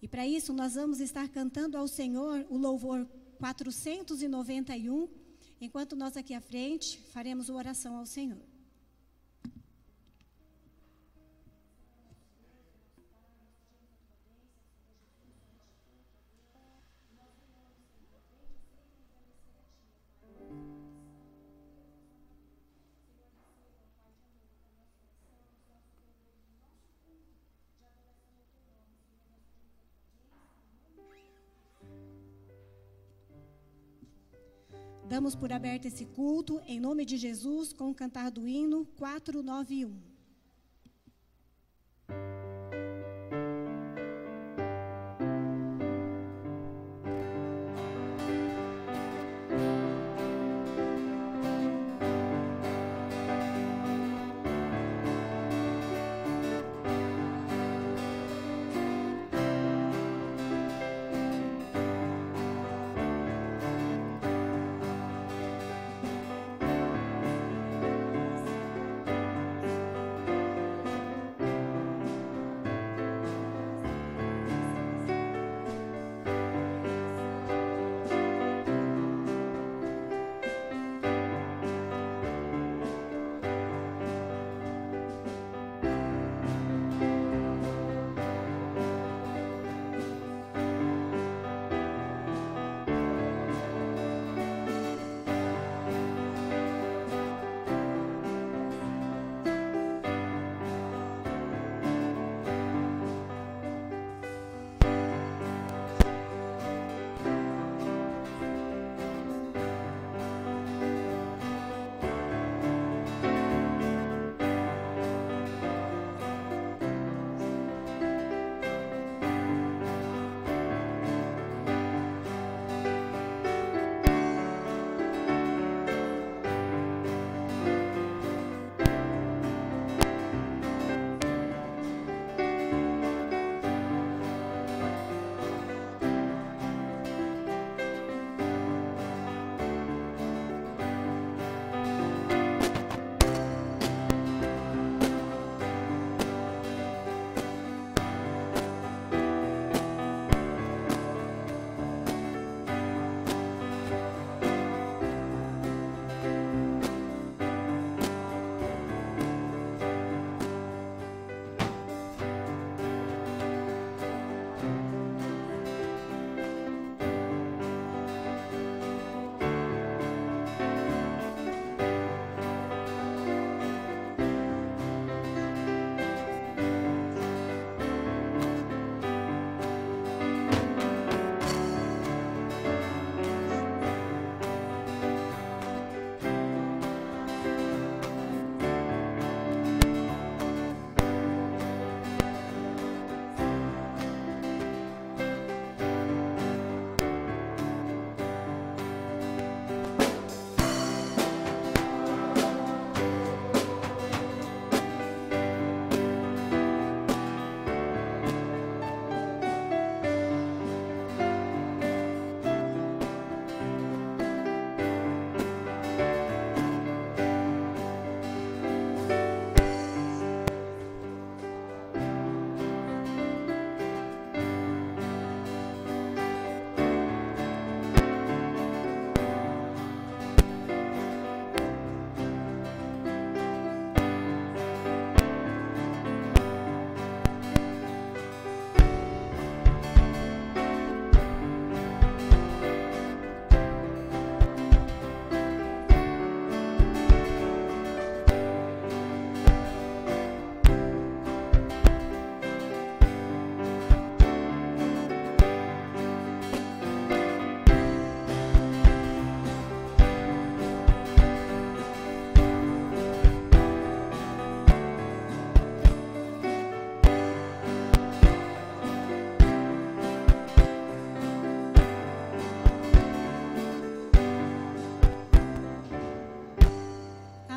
E para isso nós vamos estar cantando ao Senhor o louvor 491, enquanto nós aqui à frente faremos uma oração ao Senhor. Damos por aberto esse culto, em nome de Jesus, com o cantar do hino 491.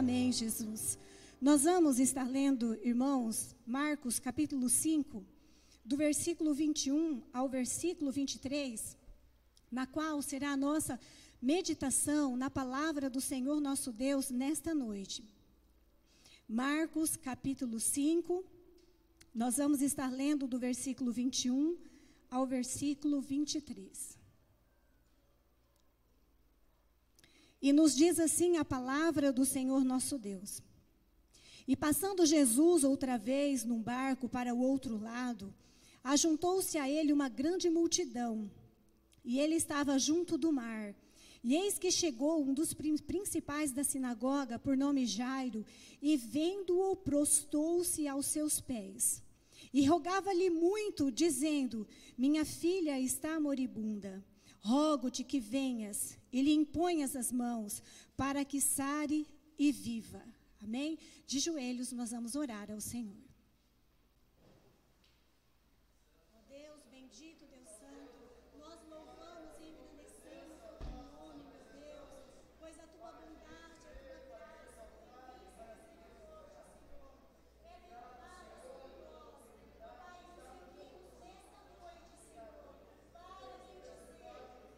Amém, Jesus. Nós vamos estar lendo, irmãos, Marcos capítulo 5, do versículo 21 ao versículo 23, na qual será a nossa meditação na palavra do Senhor nosso Deus nesta noite. Marcos capítulo 5, nós vamos estar lendo do versículo 21 ao versículo 23. E nos diz assim a palavra do Senhor nosso Deus. E passando Jesus outra vez num barco para o outro lado, ajuntou-se a ele uma grande multidão, e ele estava junto do mar. E eis que chegou um dos principais da sinagoga, por nome Jairo, e vendo-o, prostou-se aos seus pés. E rogava-lhe muito, dizendo: minha filha está moribunda. Rogo-te que venhas e lhe imponhas as mãos, para que sare e viva. Amém? De joelhos nós vamos orar ao Senhor. Ó Deus bendito, Deus santo, nós louvamos e engrandecemos o teu nome, meu Deus, pois a tua bondade, a tua graça, a tua misericórdia, Senhor, é derramada sobre nós. Pai, nós seguimos nesta noite, Senhor, para bendizer, para reconhecer a teu santo nome, nosso Deus, nosso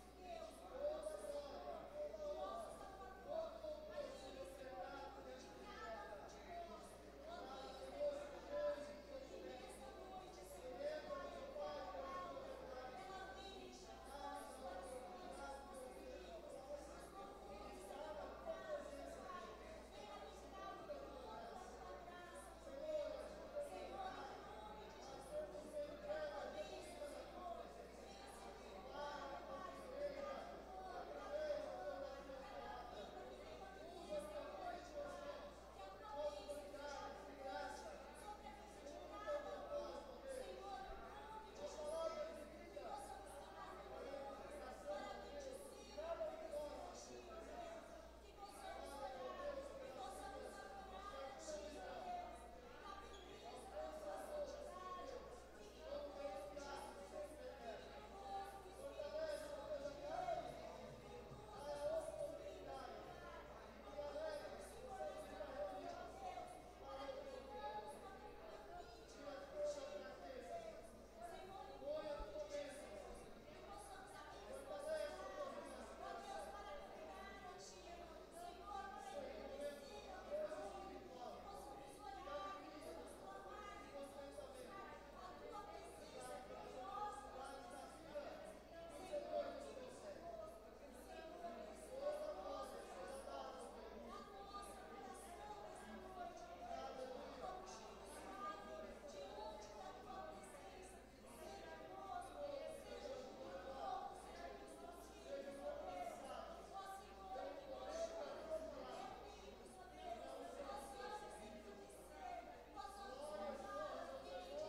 Senhor, nosso Salvador, aquele, Senhor, que cuida de cada um de nós. Ó Deus, bendito, e nesta noite, Senhor, Pai, a tua palavra, ela vem encher os nossos corações, os nossos filhos, os louvores, a tua graça, Pai. Venha nos dar o dom da tua graça, meu Deus. Senhor, em nome de Jesus, derrama bênção, Senhor. Venha ser derramada, Pai, sobre cada amor, cada irmão, cada vida que tem aqui nesta noite, Pai. Que a tua bênção esteja abundante sobre a vida de cada um. Senhor, em nome de Jesus, que possamos tomar reuniões para bendizer o teu elogio, Deus. Que possamos orar, que possamos adorar a ti, Deus, na beleza da tua santidade. Fique conosco, Jesus. Fique conosco, Espírito Santo de Deus. Conduz a nossa espiritualidade. Conduz, Senhor, esta noite, ó Deus, para que venhamos com aquilo que é íntimo contigo, meu Deus. Senhor, em nome de Jesus, que possamos abençoar as palavras, ó Deus, para agregar a ti, Senhor, para engrandecer o teu nome. Que possamos orar, que possamos clamar, que possamos buscar a tua presença gloriosa nas nossas vidas. Senhor, fique conosco. Senhor, responda a nossa oração nesta noite,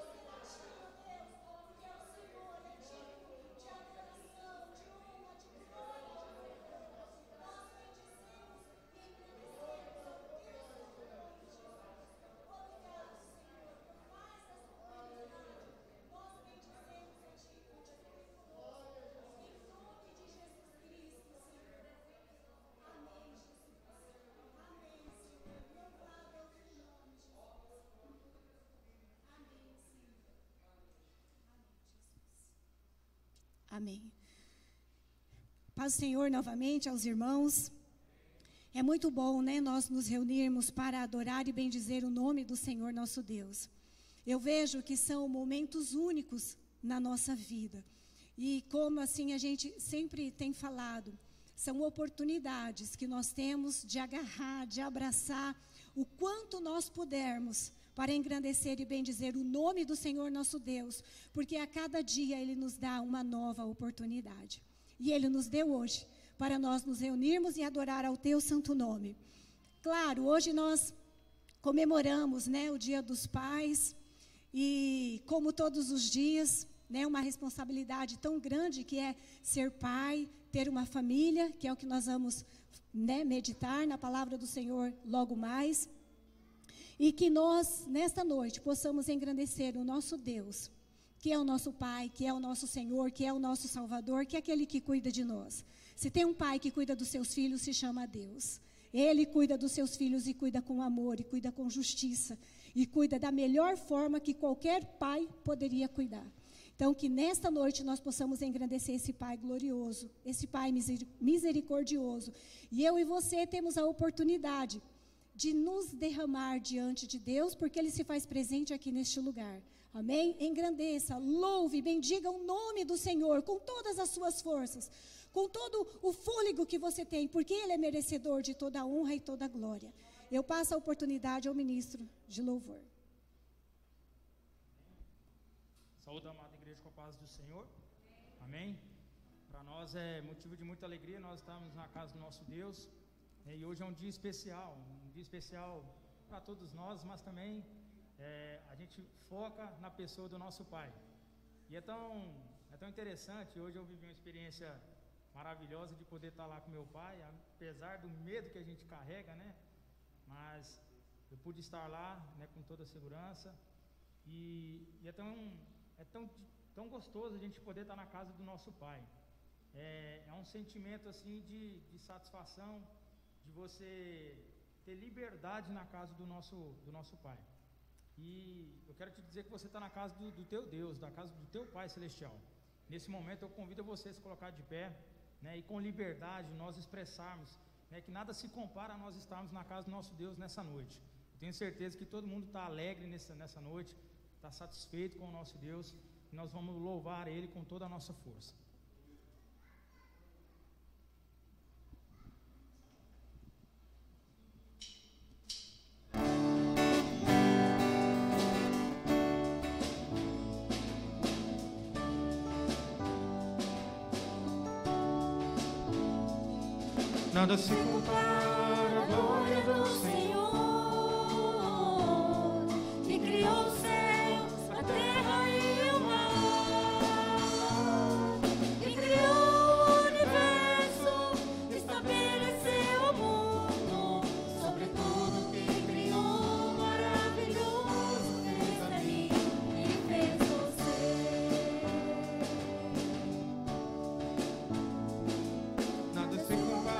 ó Deus. Contigo, Pai, diante da tua presença. Seja conosco, seja junto ao povo, seja com os teus filhos, ó Deus. Ó Senhor, que nós juntos, reunidos, ó Deus, possamos engrandecer, possamos louvar e bendizer a ti, ó Deus, porque o Senhor é digno de adoração, de honra, de glória, de louvor. Nós bendizemos e engrandecemos ao teu santo nome, Jesus. Obrigado, Senhor, por mais esta oportunidade. Nós bendizemos a ti, continue conosco. Em nome de Jesus Cristo, Senhor. Amém, Jesus. Amém, Senhor. Louvado é o teu nome, Jesus. Amém, Senhor. Amém, Jesus. Amém. Paz do Senhor novamente aos irmãos. É muito bom, né, nós nos reunirmos para adorar e bendizer o nome do Senhor nosso Deus. Eu vejo que são momentos únicos na nossa vida. E como assim a gente sempre tem falado, são oportunidades que nós temos de agarrar, de abraçar o quanto nós pudermos para engrandecer e bendizer o nome do Senhor nosso Deus, porque a cada dia Ele nos dá uma nova oportunidade. E Ele nos deu hoje, para nós nos reunirmos e adorar ao teu santo nome. Claro, hoje nós comemoramos, né, o Dia dos Pais, e como todos os dias, né, uma responsabilidade tão grande que é ser pai, ter uma família, que é o que nós vamos, né, meditar na palavra do Senhor logo mais. E que nós, nesta noite, possamos engrandecer o nosso Deus, que é o nosso Pai, que é o nosso Senhor, que é o nosso Salvador, que é aquele que cuida de nós. Se tem um pai que cuida dos seus filhos, se chama Deus. Ele cuida dos seus filhos e cuida com amor, e cuida com justiça, e cuida da melhor forma que qualquer pai poderia cuidar. Então, que nesta noite nós possamos engrandecer esse Pai glorioso, esse Pai misericordioso. E eu e você temos a oportunidade de nos derramar diante de Deus, porque Ele se faz presente aqui neste lugar. Amém? Engrandeça, louve, bendiga o nome do Senhor com todas as suas forças, com todo o fôlego que você tem, porque Ele é merecedor de toda a honra e toda a glória. Eu passo a oportunidade ao ministro de louvor. Saúde, amada igreja, com a paz do Senhor. Amém? Para nós é motivo de muita alegria, nós estamos na casa do nosso Deus, e hoje é um dia especial para todos nós, mas também a gente foca na pessoa do nosso Pai. E é tão interessante. Hoje eu vivi uma experiência maravilhosa de poder estar lá com meu pai, apesar do medo que a gente carrega, né? Mas eu pude estar lá, né, com toda a segurança, e é tão gostoso a gente poder estar na casa do nosso Pai. É um sentimento assim de satisfação, de você ter liberdade na casa do nosso Pai. E eu quero te dizer que você está na casa do teu Deus, da casa do teu Pai Celestial. Nesse momento eu convido você a se colocar de pé, né, e com liberdade nós expressarmos, né, que nada se compara a nós estarmos na casa do nosso Deus nessa noite. Eu tenho certeza que todo mundo está alegre nessa noite, está satisfeito com o nosso Deus, e nós vamos louvar Ele com toda a nossa força. Nada se compara à glória do Senhor, que criou os céus, a terra e o mar, que criou o universo, estabeleceu o mundo, sobre tudo que criou, maravilhoso fez a mim e fez você. Nada se compara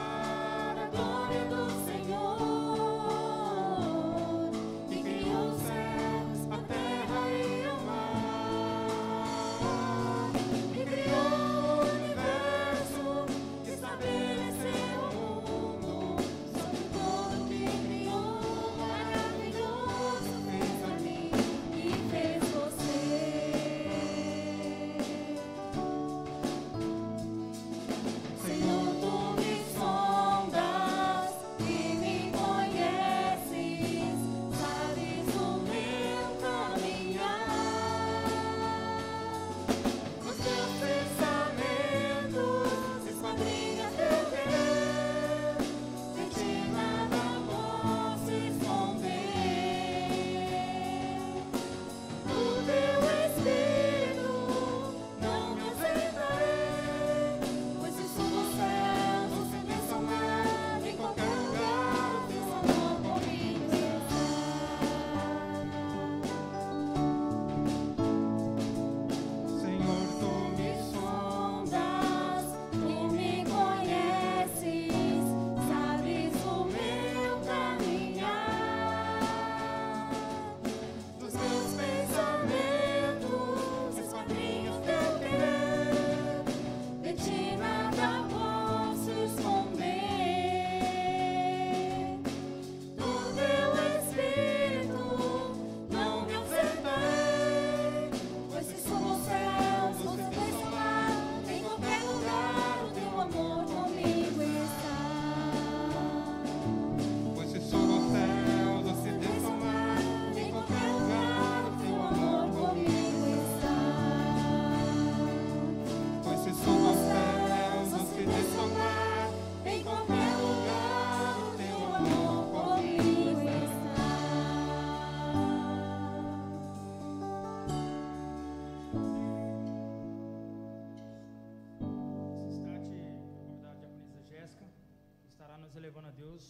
elevando a Deus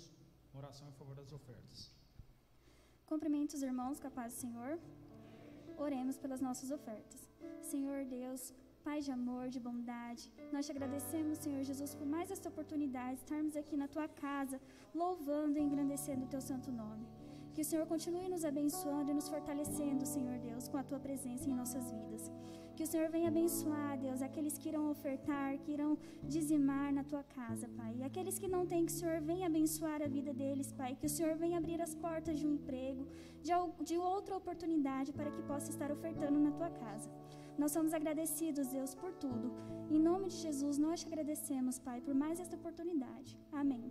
uma oração em favor das ofertas. Cumprimento os irmãos com a paz do Senhor. Oremos pelas nossas ofertas. Senhor Deus, Pai de amor, de bondade, nós te agradecemos, Senhor Jesus, por mais esta oportunidade de estarmos aqui na tua casa, louvando e engrandecendo o teu santo nome. Que o Senhor continue nos abençoando e nos fortalecendo, Senhor Deus, com a tua presença em nossas vidas. Que o Senhor venha abençoar, Deus, aqueles que irão ofertar, que irão dizimar na tua casa, Pai. E aqueles que não têm, que o Senhor venha abençoar a vida deles, Pai. Que o Senhor venha abrir as portas de um emprego, de outra oportunidade para que possa estar ofertando na tua casa. Nós somos agradecidos, Deus, por tudo. Em nome de Jesus, nós te agradecemos, Pai, por mais esta oportunidade. Amém.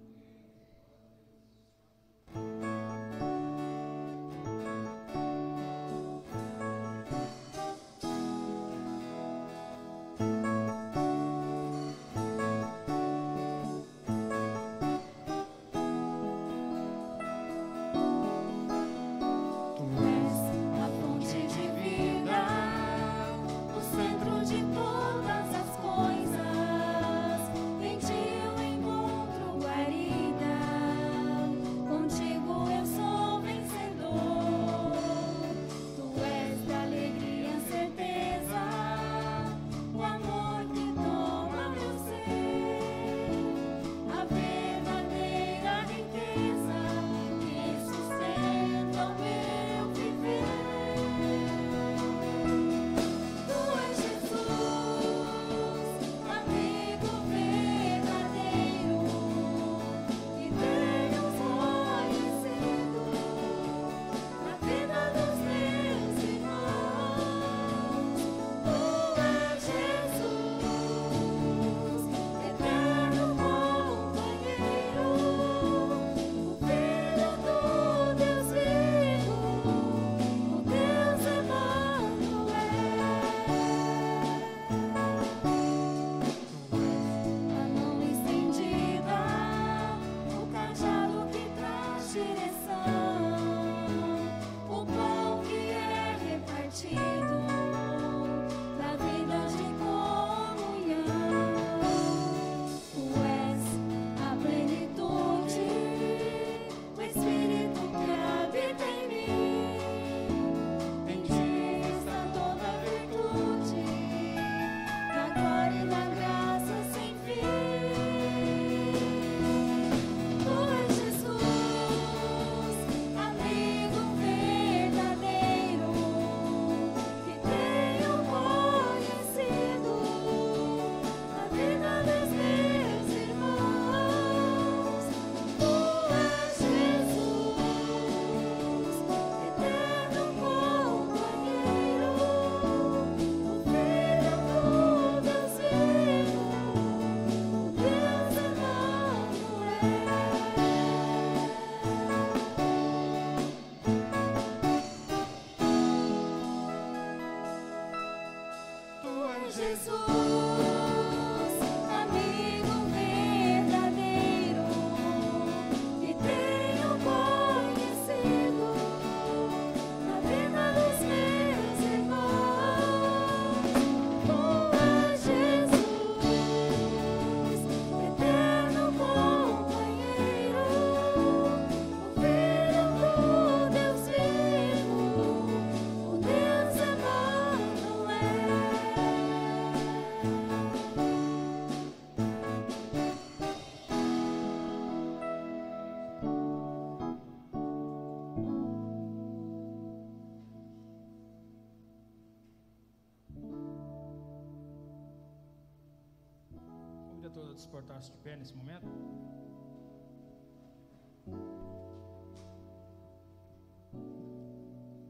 todos portar-se de pé nesse momento.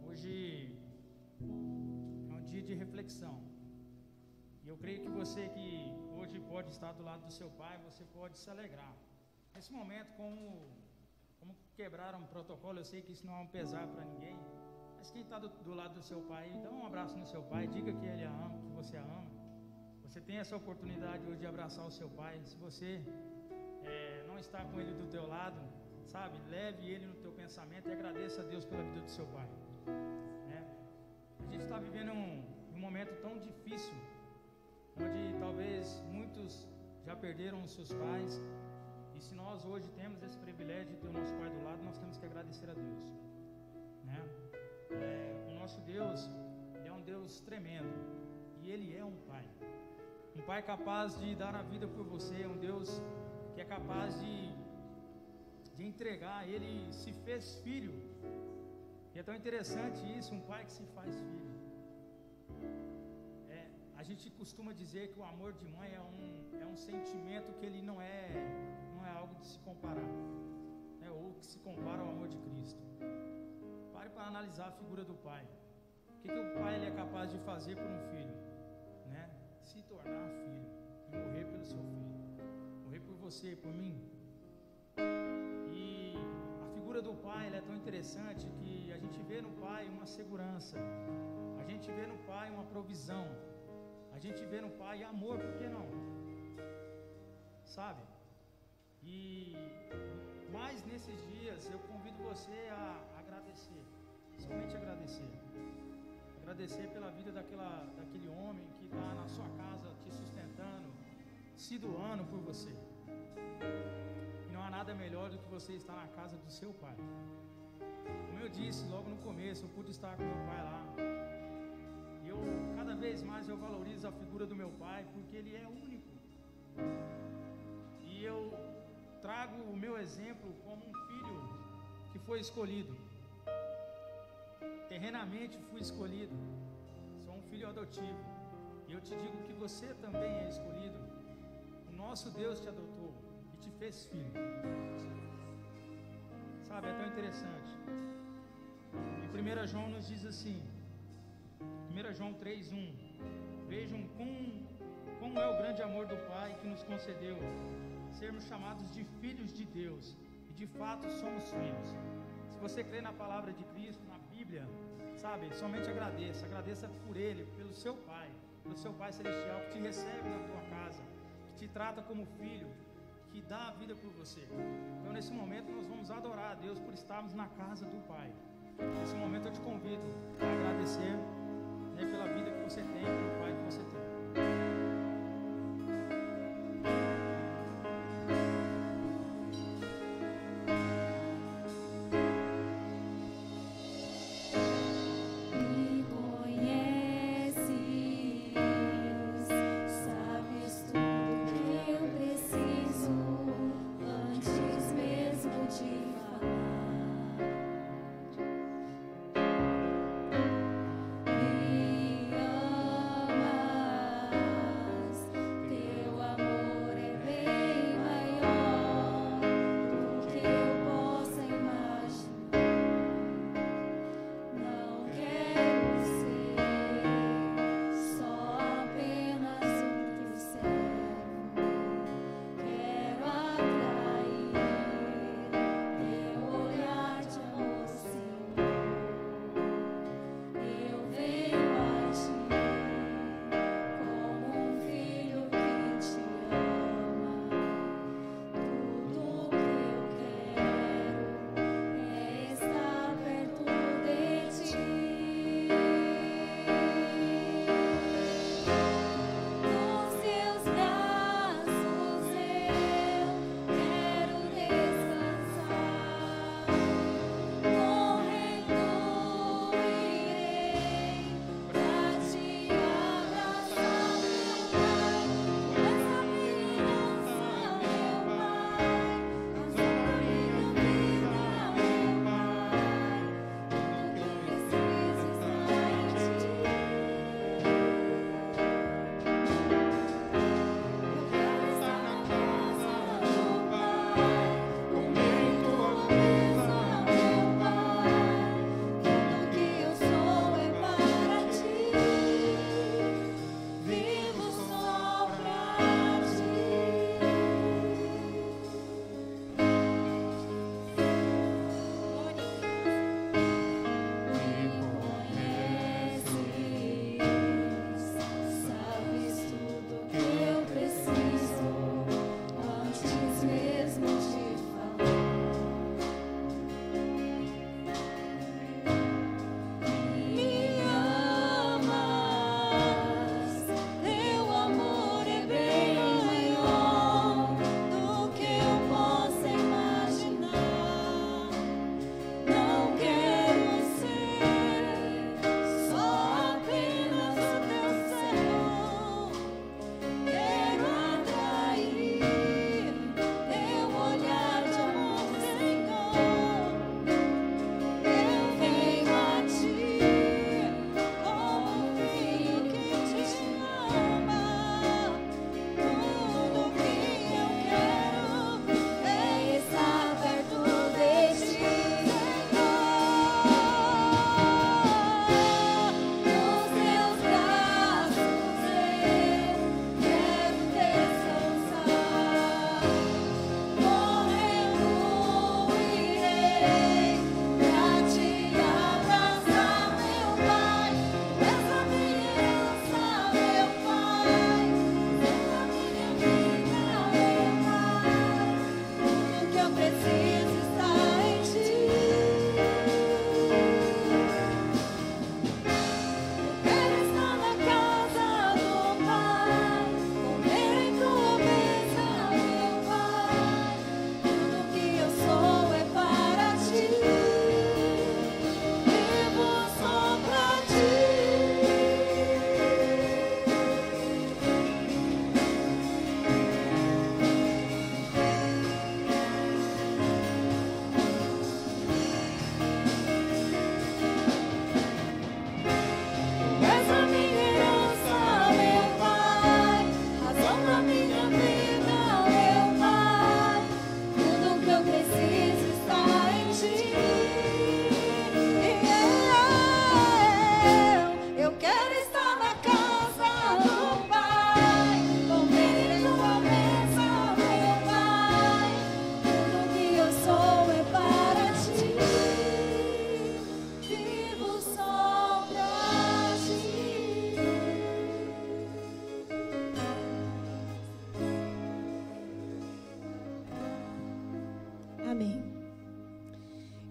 Hoje é um dia de reflexão. E eu creio que você que hoje pode estar do lado do seu pai, você pode se alegrar. Nesse momento, como quebraram um protocolo, eu sei que isso não é um pesar para ninguém, mas quem está do lado do seu pai, dá um abraço no seu pai, diga que ele a ama, que você a ama. Você tem essa oportunidade hoje de abraçar o seu pai. Se você não está com ele do teu lado, sabe, leve ele no teu pensamento e agradeça a Deus pela vida do seu pai. A gente está vivendo um momento tão difícil, onde talvez muitos já perderam os seus pais, e se nós hoje temos esse privilégio de ter o nosso pai do lado, nós temos que agradecer a Deus, o nosso Deus é um Deus tremendo, e Ele é um pai capaz de dar a vida por você, um Deus que é capaz de entregar. Ele se fez filho, e é tão interessante isso, um pai que se faz filho. gente costuma dizer que o amor de mãe é um sentimento que ele não é algo de se comparar, né? Ou que se compara ao amor de Cristo. Pare para analisar a figura do pai. O que o pai ele é capaz de fazer por um filho, né? Se tornar filho e morrer pelo seu filho, morrer por você e por mim. E a figura do pai ela é tão interessante que a gente vê no pai uma segurança, a gente vê no pai uma provisão, a gente vê no pai amor, por que não? Sabe? E mais nesses dias eu convido você a agradecer, somente agradecer. Agradecer pela vida daquele homem que está na sua casa te sustentando, se doando por você. E não há nada melhor do que você estar na casa do seu pai. Como eu disse logo no começo, eu pude estar com meu pai lá. E cada vez mais eu valorizo a figura do meu pai, porque ele é único. E eu trago o meu exemplo como um filho que foi escolhido. Terrenamente fui escolhido, sou um filho adotivo, e eu te digo que você também é escolhido. O nosso Deus te adotou e te fez filho. Sabe, é tão interessante. E 1 João nos diz assim, 1 João 3:1, vejam como é o grande amor do Pai que nos concedeu sermos chamados de filhos de Deus, e de fato somos filhos. Se você crê na palavra de Cristo, na Bíblia, sabe, somente agradeça por Ele, pelo seu Pai Celestial, que te recebe na tua casa, que te trata como filho, que dá a vida por você. Então nesse momento nós vamos adorar a Deus por estarmos na casa do Pai. Nesse momento eu te convido a agradecer, né, pela vida que você tem, pelo Pai que você tem. De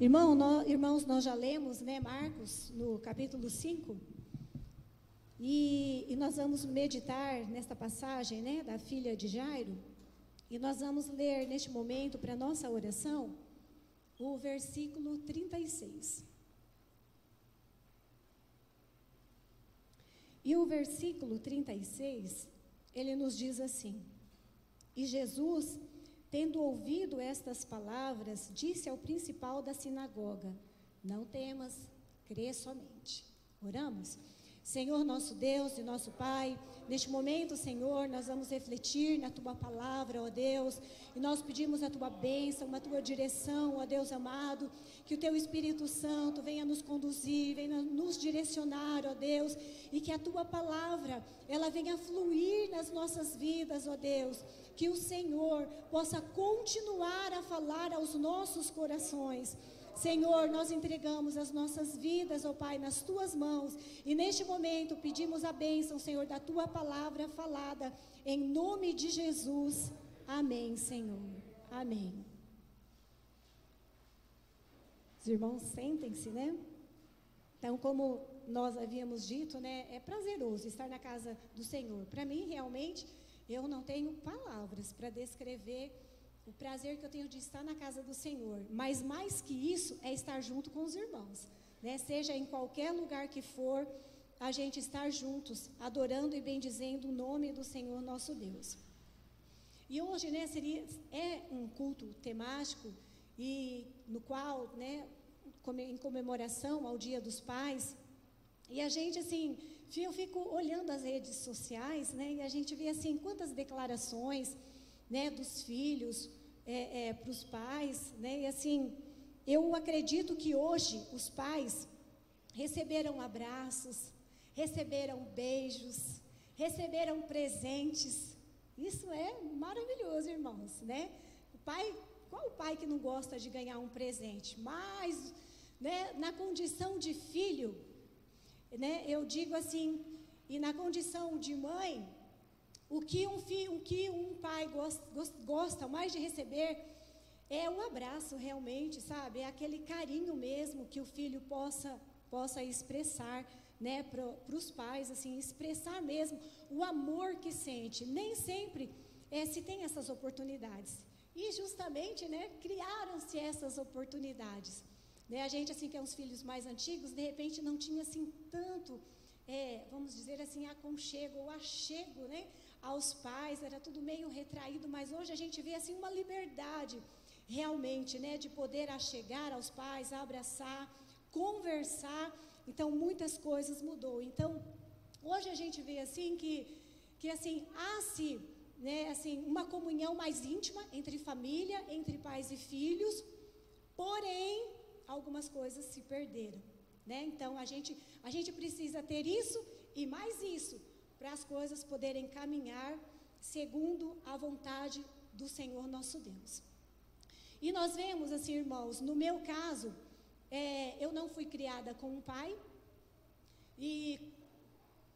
Irmãos, nós já lemos, né, Marcos, no capítulo 5, e nós vamos meditar nesta passagem, né, da filha de Jairo, e nós vamos ler neste momento, para a nossa oração, o versículo 36. E o versículo 36, ele nos diz assim: E Jesus, tendo ouvido estas palavras, disse ao principal da sinagoga: Não temas, crê somente. Oramos? Senhor nosso Deus e nosso Pai, neste momento, Senhor, nós vamos refletir na Tua palavra, ó Deus, e nós pedimos a Tua bênção, a Tua direção, ó Deus amado, que o Teu Espírito Santo venha nos conduzir, venha nos direcionar, ó Deus, e que a Tua palavra, ela venha fluir nas nossas vidas, ó Deus, que o Senhor possa continuar a falar aos nossos corações. Senhor, nós entregamos as nossas vidas, ó Pai, nas Tuas mãos, e neste momento pedimos a bênção, Senhor, da Tua palavra falada, em nome de Jesus. Amém, Senhor. Amém. Os irmãos, sentem-se, né? Então, como nós havíamos dito, né, é prazeroso estar na casa do Senhor. Para mim, realmente, eu não tenho palavras para descrever o prazer que eu tenho de estar na casa do Senhor, mas mais que isso é estar junto com os irmãos, né? Seja em qualquer lugar que for, a gente estar juntos, adorando e bendizendo o nome do Senhor nosso Deus. E hoje, né, é um culto temático, e no qual, né, em comemoração ao Dia dos Pais, e a gente, assim, eu fico olhando as redes sociais, né, e a gente vê, assim, quantas declarações, né, dos filhos para os pais, né, e assim, eu acredito que hoje os pais receberam abraços, receberam beijos, receberam presentes. Isso é maravilhoso, irmãos, né? Qual o pai que não gosta de ganhar um presente? Mas, né, na condição de filho, né, eu digo assim, e na condição de mãe, o que um pai gosta mais de receber é um abraço, realmente, sabe? É aquele carinho mesmo que o filho possa expressar, né, para os pais, assim, expressar mesmo o amor que sente. Nem sempre se tem essas oportunidades. E justamente, né, criaram-se essas oportunidades. Né? A gente, assim, que é uns filhos mais antigos, de repente não tinha, assim, tanto, vamos dizer assim, aconchego ou achego, né, aos pais, era tudo meio retraído, mas hoje a gente vê, assim, uma liberdade, realmente, né, de poder achegar aos pais, abraçar, conversar. Então, muitas coisas mudou. Então, hoje a gente vê, assim, que assim, há-se, né, assim, uma comunhão mais íntima entre família, entre pais e filhos, porém, algumas coisas se perderam, né? Então, a gente precisa ter isso e mais isso, para as coisas poderem caminhar segundo a vontade do Senhor nosso Deus. E nós vemos, assim, irmãos, no meu caso, eu não fui criada com um pai, e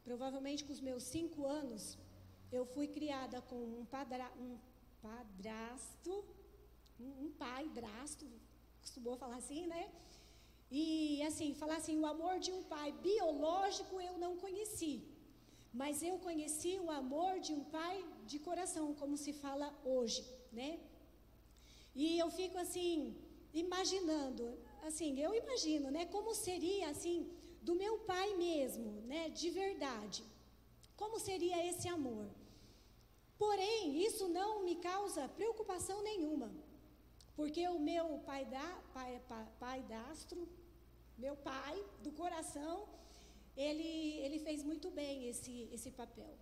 provavelmente com os meus 5 anos, eu fui criada com um padrasto, costumou falar assim, né? E assim, falar assim, o amor de um pai biológico eu não conheci, mas eu conheci o amor de um pai de coração, como se fala hoje, né? E eu fico assim, imaginando, assim, eu imagino, né, como seria, assim, do meu pai mesmo, né, de verdade, como seria esse amor. Porém, isso não me causa preocupação nenhuma, porque o meu padrasto, meu pai do coração, ele fez muito bem esse papel,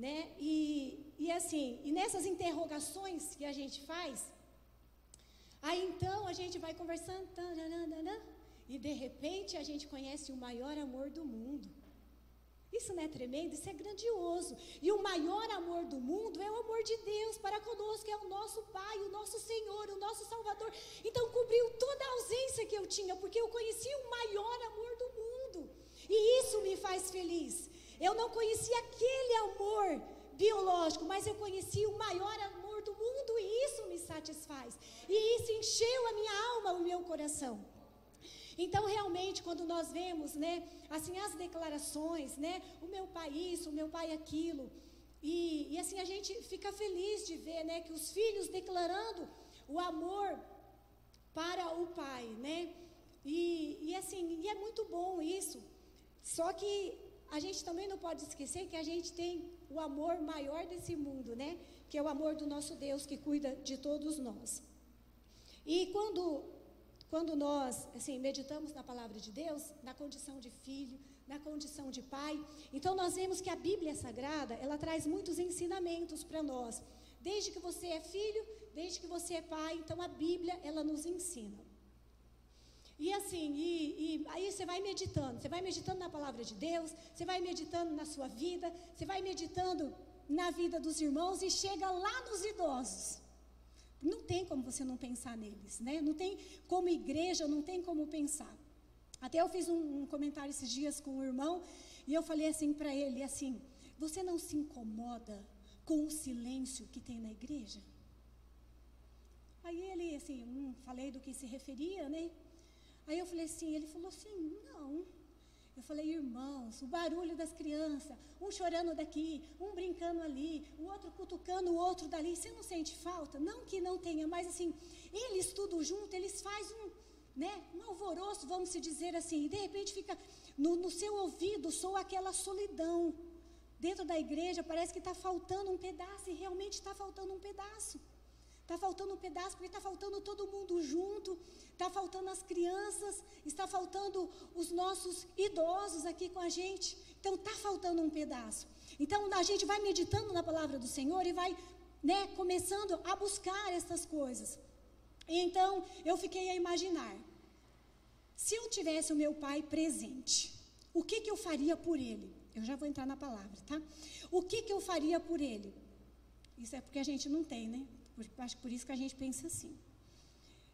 né? E assim, e nessas interrogações que a gente faz, aí então a gente vai conversando, e de repente a gente conhece o maior amor do mundo. Isso não é tremendo? Isso é grandioso. E o maior amor do mundo é o amor de Deus para conosco, que é o nosso Pai, o nosso Senhor, o nosso Salvador. Então cobriu toda a ausência que eu tinha, porque eu conheci o maior amor do mundo. E isso me faz feliz. Eu não conheci aquele amor biológico, mas eu conheci o maior amor do mundo, e isso me satisfaz. E isso encheu a minha alma, o meu coração. Então, realmente, quando nós vemos, né, assim, as declarações, né, o meu pai isso, o meu pai aquilo, e assim, a gente fica feliz de ver, né, que os filhos declarando o amor para o pai, né, e assim, e é muito bom isso, só que a gente também não pode esquecer que a gente tem o amor maior desse mundo, né, que é o amor do nosso Deus, que cuida de todos nós. E quando nós, assim, meditamos na palavra de Deus, na condição de filho, na condição de pai, então nós vemos que a Bíblia Sagrada, ela traz muitos ensinamentos para nós. Desde que você é filho, desde que você é pai, então a Bíblia, ela nos ensina. E assim, aí você vai meditando na palavra de Deus, você vai meditando na sua vida, você vai meditando na vida dos irmãos e chega lá nos idosos. Não tem como você não pensar neles, né? Não tem como igreja, não tem como pensar. Até eu fiz um comentário esses dias com um irmão e eu falei assim para ele, assim, você não se incomoda com o silêncio que tem na igreja? Aí ele, assim, falei do que se referia, né? Aí eu falei assim, ele falou assim, não. Eu falei, irmãos, o barulho das crianças, um chorando daqui, um brincando ali, o outro cutucando o outro dali, você não sente falta? Não que não tenha, mas assim, eles tudo junto, eles fazem um alvoroço, vamos se dizer assim, e de repente fica, no seu ouvido soa aquela solidão. Dentro da igreja parece que está faltando um pedaço, e realmente está faltando um pedaço. Está faltando um pedaço, porque está faltando todo mundo junto, está faltando as crianças, está faltando os nossos idosos aqui com a gente. Então, está faltando um pedaço. Então, a gente vai meditando na palavra do Senhor e vai, né, começando a buscar essas coisas. Então, eu fiquei a imaginar, se eu tivesse o meu pai presente, o que eu faria por ele? Eu já vou entrar na palavra, tá? O que eu faria por ele? Isso é porque a gente não tem, né? Acho que por isso que a gente pensa assim.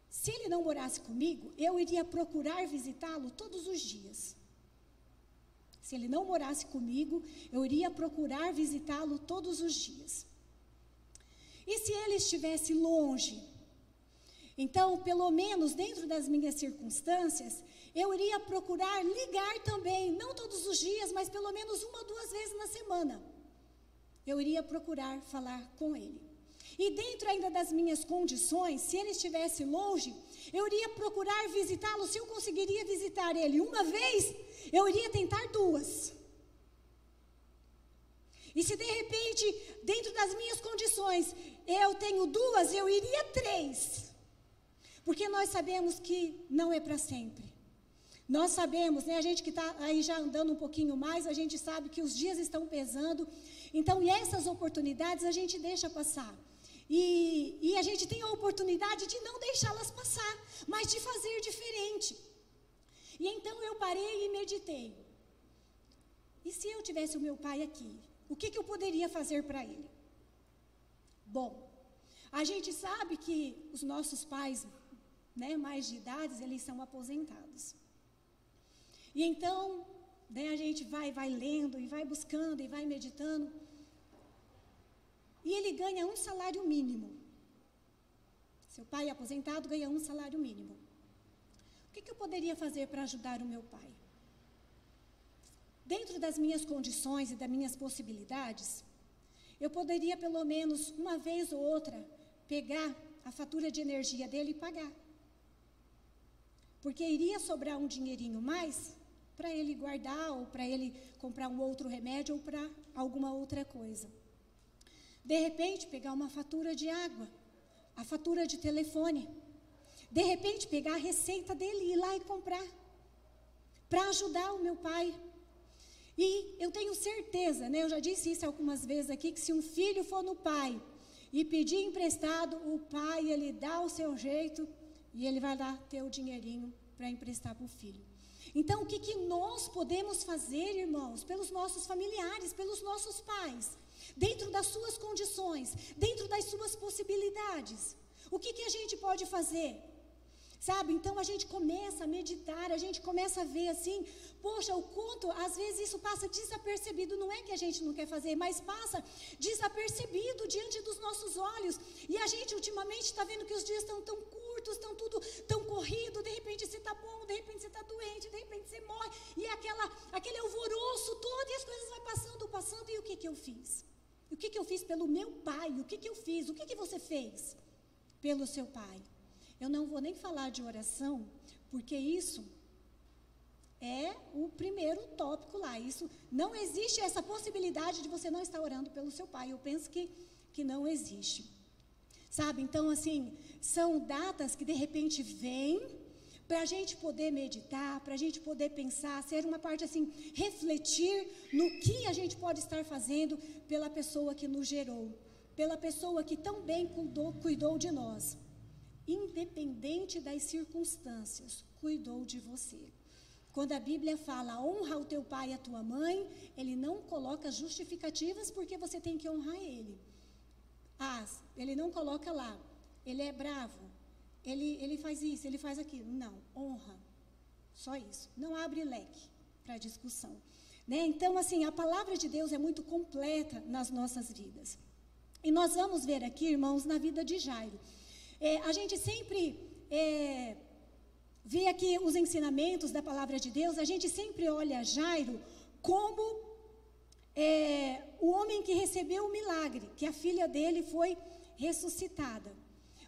Se ele não morasse comigo, eu iria procurar visitá-lo todos os dias. Se ele não morasse comigo, eu iria procurar visitá-lo todos os dias. E se ele estivesse longe? Então, pelo menos dentro das minhas circunstâncias, eu iria procurar ligar também, não todos os dias, mas pelo menos 1 ou 2 vezes na semana. Eu iria procurar falar com ele. E dentro ainda das minhas condições, se ele estivesse longe, eu iria procurar visitá-lo. Se eu conseguiria visitar ele 1 vez, eu iria tentar 2. E se de repente, dentro das minhas condições, eu tenho 2, eu iria 3. Porque nós sabemos que não é para sempre. Nós sabemos, né, a gente que está aí já andando um pouquinho mais, a gente sabe que os dias estão pesando. Então, e essas oportunidades a gente deixa passar. E a gente tem a oportunidade de não deixá-las passar, mas de fazer diferente. E então eu parei e meditei. E se eu tivesse o meu pai aqui, o que eu poderia fazer para ele? Bom, a gente sabe que os nossos pais, né, mais de idades, eles são aposentados. E então, né, a gente vai lendo e vai buscando e vai meditando. E ele ganha 1 salário mínimo. Seu pai aposentado ganha 1 salário mínimo. O que eu poderia fazer para ajudar o meu pai? Dentro das minhas condições e das minhas possibilidades, eu poderia pelo menos 1 vez ou outra pegar a fatura de energia dele e pagar. Porque iria sobrar um dinheirinho mais para ele guardar ou para ele comprar um outro remédio ou para alguma outra coisa. De repente, pegar uma fatura de água, a fatura de telefone. De repente, pegar a receita dele e ir lá e comprar, para ajudar o meu pai. E eu tenho certeza, né, eu já disse isso algumas vezes aqui, que se um filho for no pai e pedir emprestado, o pai, ele dá o seu jeito e ele vai lá ter o dinheirinho para emprestar para o filho. Então, o que nós podemos fazer, irmãos, pelos nossos familiares, pelos nossos pais? Dentro das suas condições, dentro das suas possibilidades. O que a gente pode fazer? sabe? Então a gente começa a meditar, a gente começa a ver assim, poxa, o quanto às vezes isso passa desapercebido. Não é que a gente não quer fazer, mas passa desapercebido diante dos nossos olhos. E a gente ultimamente está vendo que os dias estão tão curtos, estão tudo tão corrido. De repente você está bom, de repente você está doente, de repente você morre. E aquele alvoroço todo, e as coisas vão passando. E o que eu fiz? O que eu fiz pelo meu pai? O que eu fiz? O que você fez pelo seu pai? Eu não vou nem falar de oração, porque isso é o primeiro tópico lá. Isso, não existe essa possibilidade de você não estar orando pelo seu pai. Eu penso que não existe. Sabe? Então, assim, são datas que de repente vêm para a gente poder meditar, para a gente poder pensar, ser uma parte assim, refletir no que a gente pode estar fazendo pela pessoa que nos gerou, pela pessoa que tão bem cuidou de nós. Independente das circunstâncias, cuidou de você. Quando a Bíblia fala, honra o teu pai e a tua mãe, ele não coloca justificativas porque você tem que honrar ele. Ele não coloca lá, ele é bravo, ele faz isso, ele faz aquilo. Não, honra, só isso. Não abre leque para discussão. Né? Então, assim, a palavra de Deus é muito completa nas nossas vidas. E nós vamos ver aqui, irmãos, na vida de Jairo. A gente sempre vê aqui os ensinamentos da palavra de Deus, a gente sempre olha Jairo como o homem que recebeu o milagre, que a filha dele foi ressuscitada.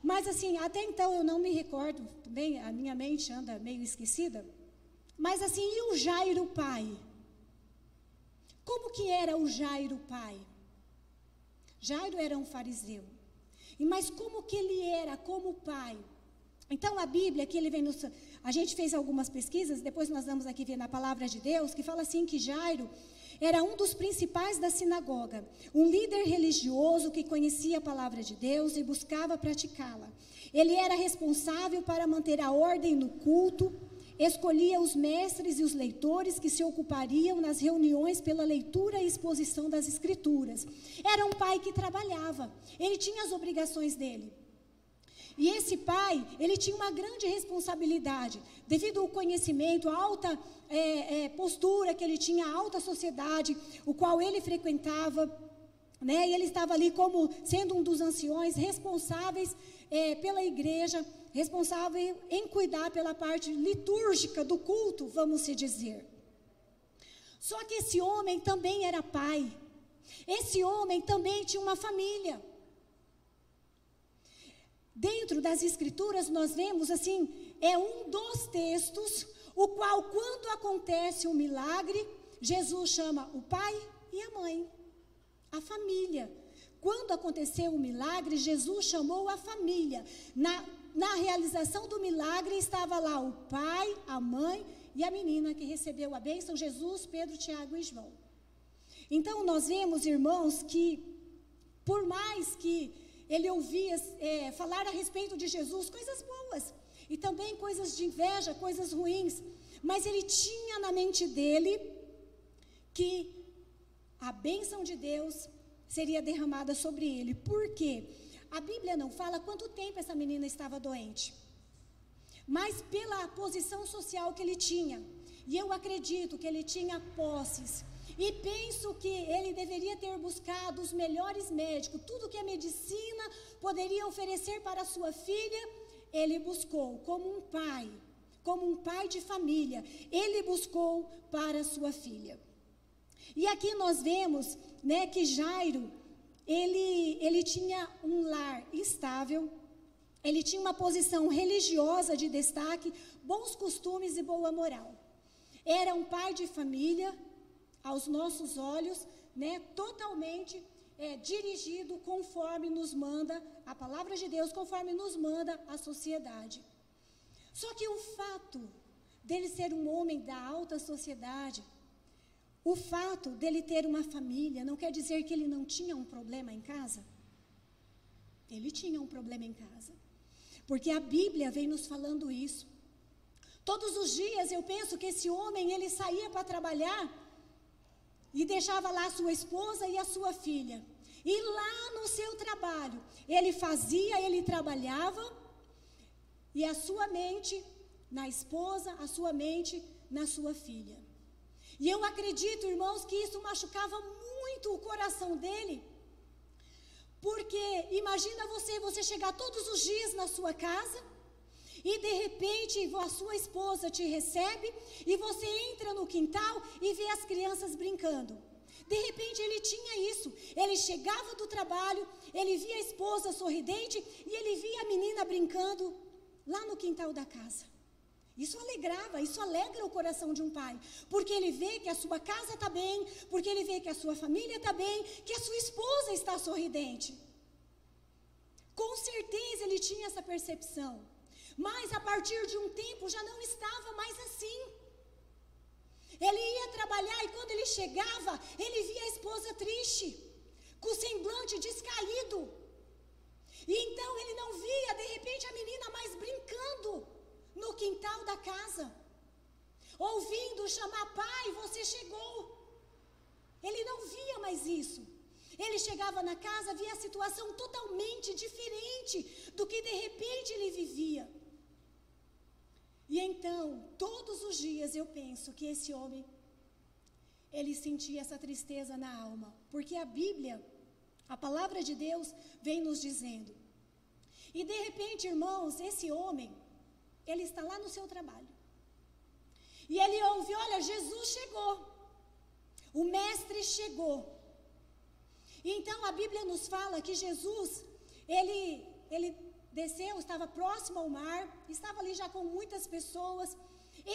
Mas assim, até então eu não me recordo, também a minha mente anda meio esquecida, mas assim, e o Jairo pai? Como que era o Jairo pai? Jairo era um fariseu. Mas como que ele era como pai? Então a Bíblia, aqui ele vem a gente fez algumas pesquisas, depois nós vamos aqui ver na palavra de Deus, que fala assim que Jairo era um dos principais da sinagoga, um líder religioso que conhecia a palavra de Deus e buscava praticá-la. Ele era responsável para manter a ordem no culto, escolhia os mestres e os leitores que se ocupariam nas reuniões pela leitura e exposição das Escrituras. Era um pai que trabalhava, ele tinha as obrigações dele. E esse pai, ele tinha uma grande responsabilidade, devido ao conhecimento, a alta postura que ele tinha, a alta sociedade, o qual ele frequentava, né? E ele estava ali como sendo um dos anciões responsáveis pela igreja, responsável em cuidar pela parte litúrgica do culto, vamos se dizer. Só que esse homem também era pai, esse homem também tinha uma família. Dentro das Escrituras nós vemos assim, um dos textos, o qual quando acontece um milagre, Jesus chama o pai e a mãe, a família. Quando aconteceu o milagre, Jesus chamou a família. Na realização do milagre estava lá o pai, a mãe e a menina que recebeu a bênção, Jesus, Pedro, Tiago e João. Então nós vemos, irmãos, que por mais que ele ouvia falar a respeito de Jesus, coisas boas, e também coisas de inveja, coisas ruins, mas ele tinha na mente dele que a bênção de Deus seria derramada sobre ele. Por quê? A Bíblia não fala quanto tempo essa menina estava doente, mas pela posição social que ele tinha, e eu acredito que ele tinha posses, e penso que ele deveria ter buscado os melhores médicos, tudo que a medicina poderia oferecer para a sua filha, ele buscou como um pai de família, ele buscou para a sua filha. E aqui nós vemos, né, que Jairo, ele tinha um lar estável, ele tinha uma posição religiosa de destaque, bons costumes e boa moral. Era um pai de família, aos nossos olhos, né, totalmente dirigido conforme nos manda a palavra de Deus, conforme nos manda a sociedade. Só que o fato dele ser um homem da alta sociedade, o fato dele ter uma família, não quer dizer que ele não tinha um problema em casa. Ele tinha um problema em casa, porque a Bíblia vem nos falando isso. Todos os dias eu penso que esse homem, ele saía para trabalhar e deixava lá a sua esposa e a sua filha. E lá no seu trabalho, ele trabalhava, e a sua mente na esposa, a sua mente na sua filha. E eu acredito, irmãos, que isso machucava muito o coração dele, porque imagina você chegar todos os dias na sua casa e de repente a sua esposa te recebe e você entra no quintal e vê as crianças brincando. De repente ele tinha isso, ele chegava do trabalho, ele via a esposa sorridente e ele via a menina brincando lá no quintal da casa. Isso alegra o coração de um pai, porque ele vê que a sua casa está bem, porque ele vê que a sua família está bem, que a sua esposa está sorridente. Com certeza ele tinha essa percepção, mas a partir de um tempo já não estava mais assim. Ele ia trabalhar e quando ele chegava, ele via a esposa triste, com o semblante descaído. E então ele não via, de repente, a menina mais brincando no quintal da casa, ouvindo chamar: pai, você chegou. Ele não via mais isso. Ele chegava na casa, via a situação totalmente diferente do que de repente ele vivia. E então, todos os dias eu penso que esse homem, ele sentia essa tristeza na alma, porque a Bíblia, a palavra de Deus vem nos dizendo. E de repente, irmãos, esse homem, ele está lá no seu trabalho. E ele ouve: olha, Jesus chegou. O mestre chegou. Então a Bíblia nos fala que Jesus, ele desceu, estava próximo ao mar, estava ali já com muitas pessoas.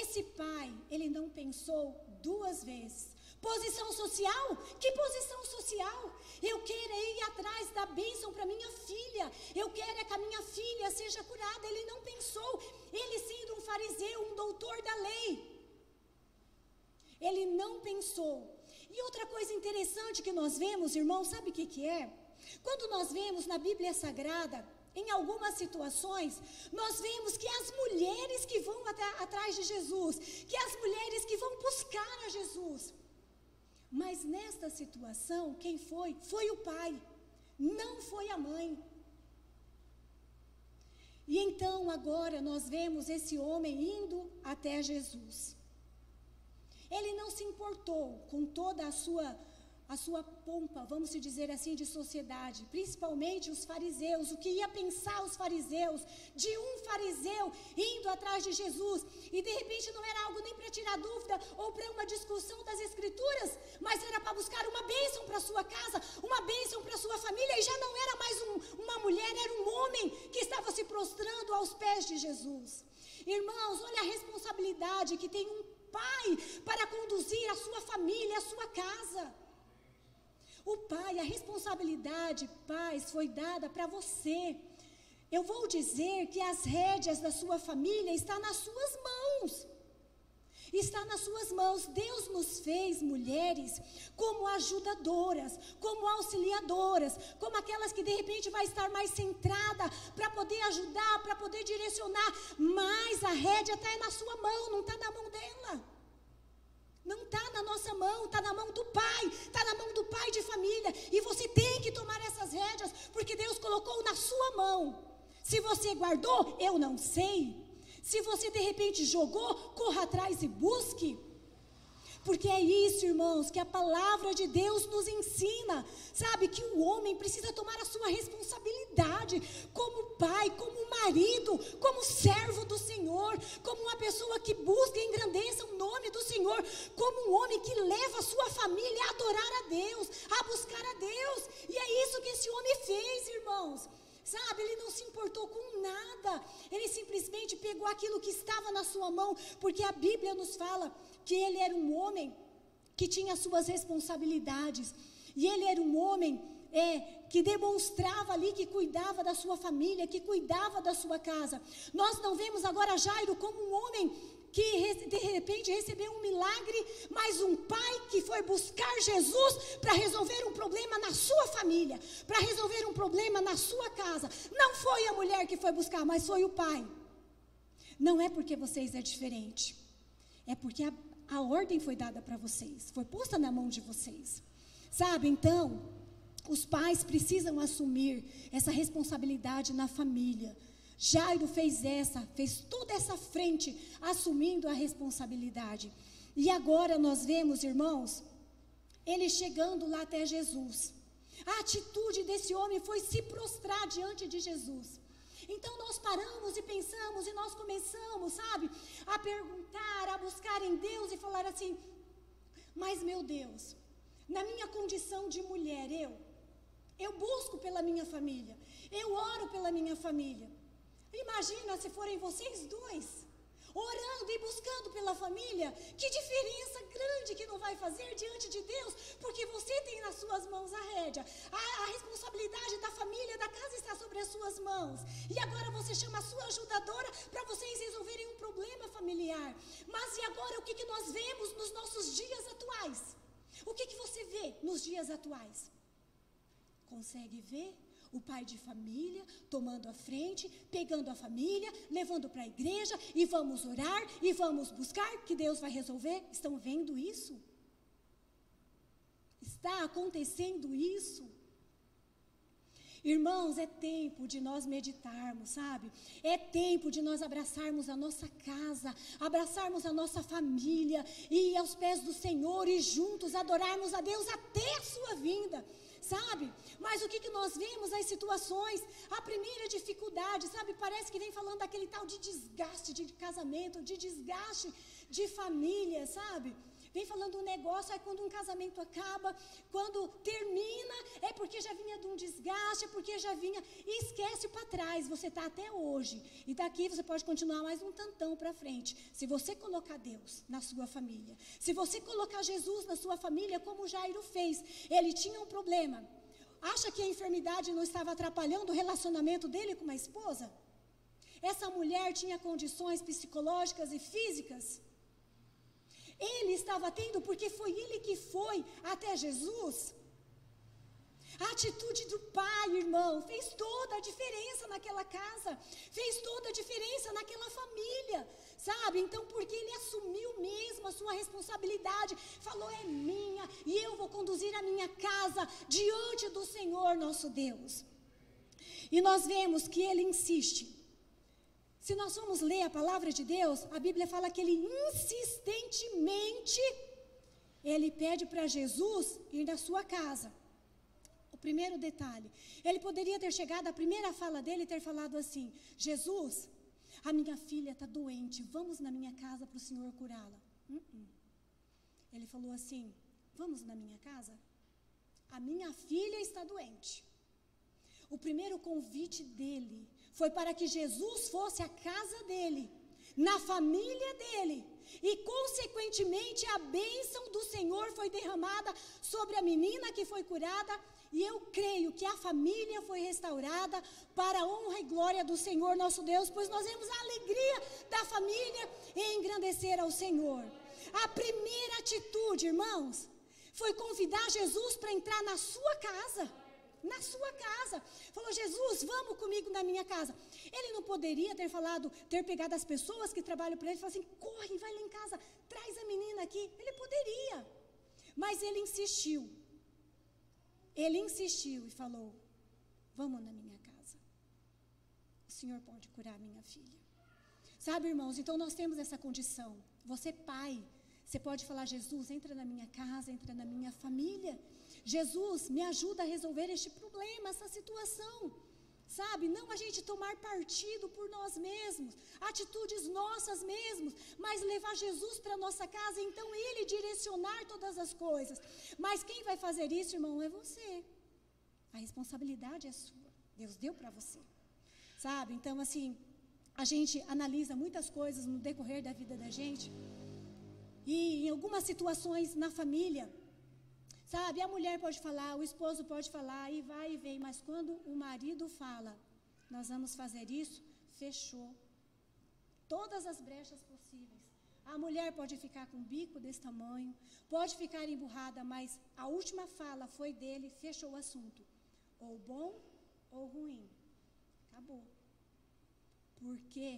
Esse pai, ele não pensou duas vezes. Posição social? Que posição social? Eu quero ir atrás da bênção para minha filha. Eu quero é que a minha filha seja curada. Ele não pensou. Ele sendo um fariseu, um doutor da lei, ele não pensou. E outra coisa interessante que nós vemos, irmãos, sabe o que é? Quando nós vemos na Bíblia Sagrada, em algumas situações, nós vemos que as mulheres que vão atrás de Jesus, que as mulheres que vão buscar a Jesus. Mas nesta situação, quem foi? Foi o pai, não foi a mãe. E então agora nós vemos esse homem indo até Jesus. Ele não se importou com toda a sua pompa, vamos dizer assim, de sociedade, principalmente os fariseus, o que ia pensar os fariseus, de um fariseu indo atrás de Jesus, e de repente não era algo nem para tirar dúvida, ou para uma discussão das escrituras, mas era para buscar uma bênção para sua casa, uma bênção para sua família, e já não era mais uma mulher, era um homem que estava se prostrando aos pés de Jesus. Irmãos, olha a responsabilidade que tem um pai para conduzir a sua família, a sua casa. O pai, a responsabilidade, pais, foi dada para você. Eu vou dizer que as rédeas da sua família estão nas suas mãos. Está nas suas mãos. Deus nos fez mulheres como ajudadoras, como auxiliadoras, como aquelas que de repente vai estar mais centrada para poder ajudar, para poder direcionar. Mas a rédea está na sua mão, não está na mão dela. Não está na nossa mão, está na mão do pai, está na mão do pai de família. E você tem que tomar essas rédeas, porque Deus colocou na sua mão. Se você guardou, eu não sei. Se você de repente jogou, corra atrás e busque. Porque é isso, irmãos, que a palavra de Deus nos ensina. Sabe, que o homem precisa tomar a sua responsabilidade como pai, como marido, como servo do Senhor, como uma pessoa que busca e engrandeça o nome do Senhor, como um homem que leva a sua família a adorar a Deus, a buscar a Deus. E é isso que esse homem fez, irmãos. Sabe, ele não se importou com nada, ele simplesmente pegou aquilo que estava na sua mão, porque a Bíblia nos fala que ele era um homem que tinha suas responsabilidades, e ele era um homem que demonstrava ali que cuidava da sua família, que cuidava da sua casa. Nós não vemos agora Jairo como um homem que de repente recebeu um milagre, mas um pai que foi buscar Jesus para resolver um problema na sua família, para resolver um problema na sua casa. Não foi a mulher que foi buscar, mas foi o pai. Não é porque vocês é diferente, é porque a ordem foi dada para vocês, foi posta na mão de vocês. Sabe, então, os pais precisam assumir essa responsabilidade na família. Jairo fez toda essa frente, assumindo a responsabilidade. E agora nós vemos, irmãos, ele chegando lá até Jesus. A atitude desse homem foi se prostrar diante de Jesus. Então nós paramos e pensamos, e nós começamos, sabe, a perguntar, a buscar em Deus e falar assim: mas meu Deus, na minha condição de mulher, eu busco pela minha família, eu oro pela minha família. Imagina se forem vocês dois, orando e buscando pela família, que diferença grande que não vai fazer diante de Deus, porque você tem nas suas mãos a rédea, a responsabilidade da família, da casa está sobre as suas mãos, e agora você chama a sua ajudadora para vocês resolverem um problema familiar. Mas e agora o que nós vemos nos nossos dias atuais? O que você vê nos dias atuais? Consegue ver o pai de família tomando a frente, pegando a família, levando para a igreja, e vamos orar, e vamos buscar, que Deus vai resolver? Estão vendo isso? Está acontecendo isso? Irmãos, é tempo de nós meditarmos, sabe? É tempo de nós abraçarmos a nossa casa, abraçarmos a nossa família, e ir aos pés do Senhor, e juntos adorarmos a Deus até a sua vinda. Sabe? Mas o que nós vemos nas situações? A primeira dificuldade, sabe? Parece que vem falando daquele tal de desgaste de casamento, de desgaste de família, sabe? Vem falando um negócio, aí quando um casamento acaba, quando termina, é porque já vinha de um desgaste, é porque já vinha, e esquece para trás, você está até hoje, e daqui você pode continuar mais um tantão para frente, se você colocar Deus na sua família, se você colocar Jesus na sua família, como Jairo fez. Ele tinha um problema, acha que a enfermidade não estava atrapalhando o relacionamento dele com uma esposa? Essa mulher tinha condições psicológicas e físicas? Ele estava tendo, porque foi ele que foi até Jesus. A atitude do pai, irmão, fez toda a diferença naquela casa, fez toda a diferença naquela família, sabe? Então, porque ele assumiu mesmo a sua responsabilidade, falou: é minha, e eu vou conduzir a minha casa diante do Senhor nosso Deus. E nós vemos que ele insiste. Se nós formos ler a palavra de Deus, a Bíblia fala que ele insistentemente, ele pede para Jesus ir na sua casa. O primeiro detalhe, ele poderia ter chegado, a primeira fala dele, ter falado assim: Jesus, a minha filha está doente, vamos na minha casa para o Senhor curá-la. Ele falou assim: vamos na minha casa? A minha filha está doente. O primeiro convite dele foi para que Jesus fosse à casa dele, na família dele, e consequentemente a bênção do Senhor foi derramada sobre a menina que foi curada, e eu creio que a família foi restaurada para a honra e glória do Senhor nosso Deus, pois nós vemos a alegria da família em engrandecer ao Senhor. A primeira atitude, irmãos, foi convidar Jesus para entrar na sua casa. Na sua casa, falou: Jesus, vamos comigo na minha casa. Ele não poderia ter pegado as pessoas que trabalham para ele e falar assim: corre, vai lá em casa, traz a menina aqui. Ele poderia, mas ele insistiu e falou: vamos na minha casa, o Senhor pode curar minha filha. Sabe, irmãos, então nós temos essa condição. Você, pai, você pode falar: Jesus, entra na minha casa, entra na minha família. Jesus, me ajuda a resolver este problema, essa situação, sabe? Não a gente tomar partido por nós mesmos, atitudes nossas mesmos, mas levar Jesus para a nossa casa, então Ele direcionar todas as coisas. Mas quem vai fazer isso, irmão, é você. A responsabilidade é sua, Deus deu para você, sabe? Então, assim, a gente analisa muitas coisas no decorrer da vida da gente, e em algumas situações na família, sabe, a mulher pode falar, o esposo pode falar, e vai e vem, mas quando o marido fala: nós vamos fazer isso, fechou todas as brechas possíveis. A mulher pode ficar com um bico desse tamanho, pode ficar emburrada, mas a última fala foi dele, fechou o assunto, ou bom ou ruim, acabou, porque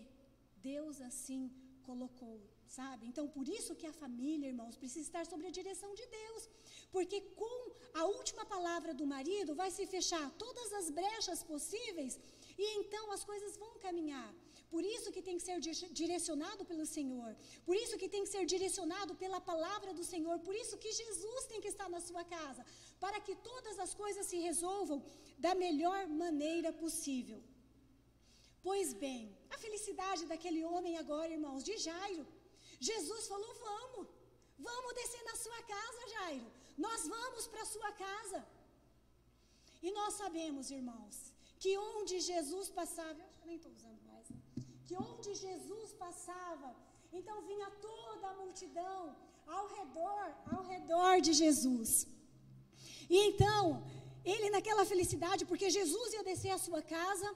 Deus assim colocou, sabe? Então, por isso que a família, irmãos, precisa estar sob a direção de Deus, porque com a última palavra do marido vai se fechar todas as brechas possíveis, E então as coisas vão caminhar. Por isso que tem que ser direcionado pelo Senhor. Por isso que tem que ser direcionado pela palavra do Senhor. Por isso que Jesus tem que estar na sua casa. Para que todas as coisas se resolvam da melhor maneira possível. Pois bem, a felicidade daquele homem agora, irmãos, de Jairo. Jesus falou, vamos descer na sua casa, Jairo. Nós vamos para a sua casa. E nós sabemos, irmãos, que onde Jesus passava, eu acho que nem estou usando mais, né? Que onde Jesus passava, então vinha toda a multidão ao redor de Jesus. E então, ele naquela felicidade, porque Jesus ia descer à sua casa,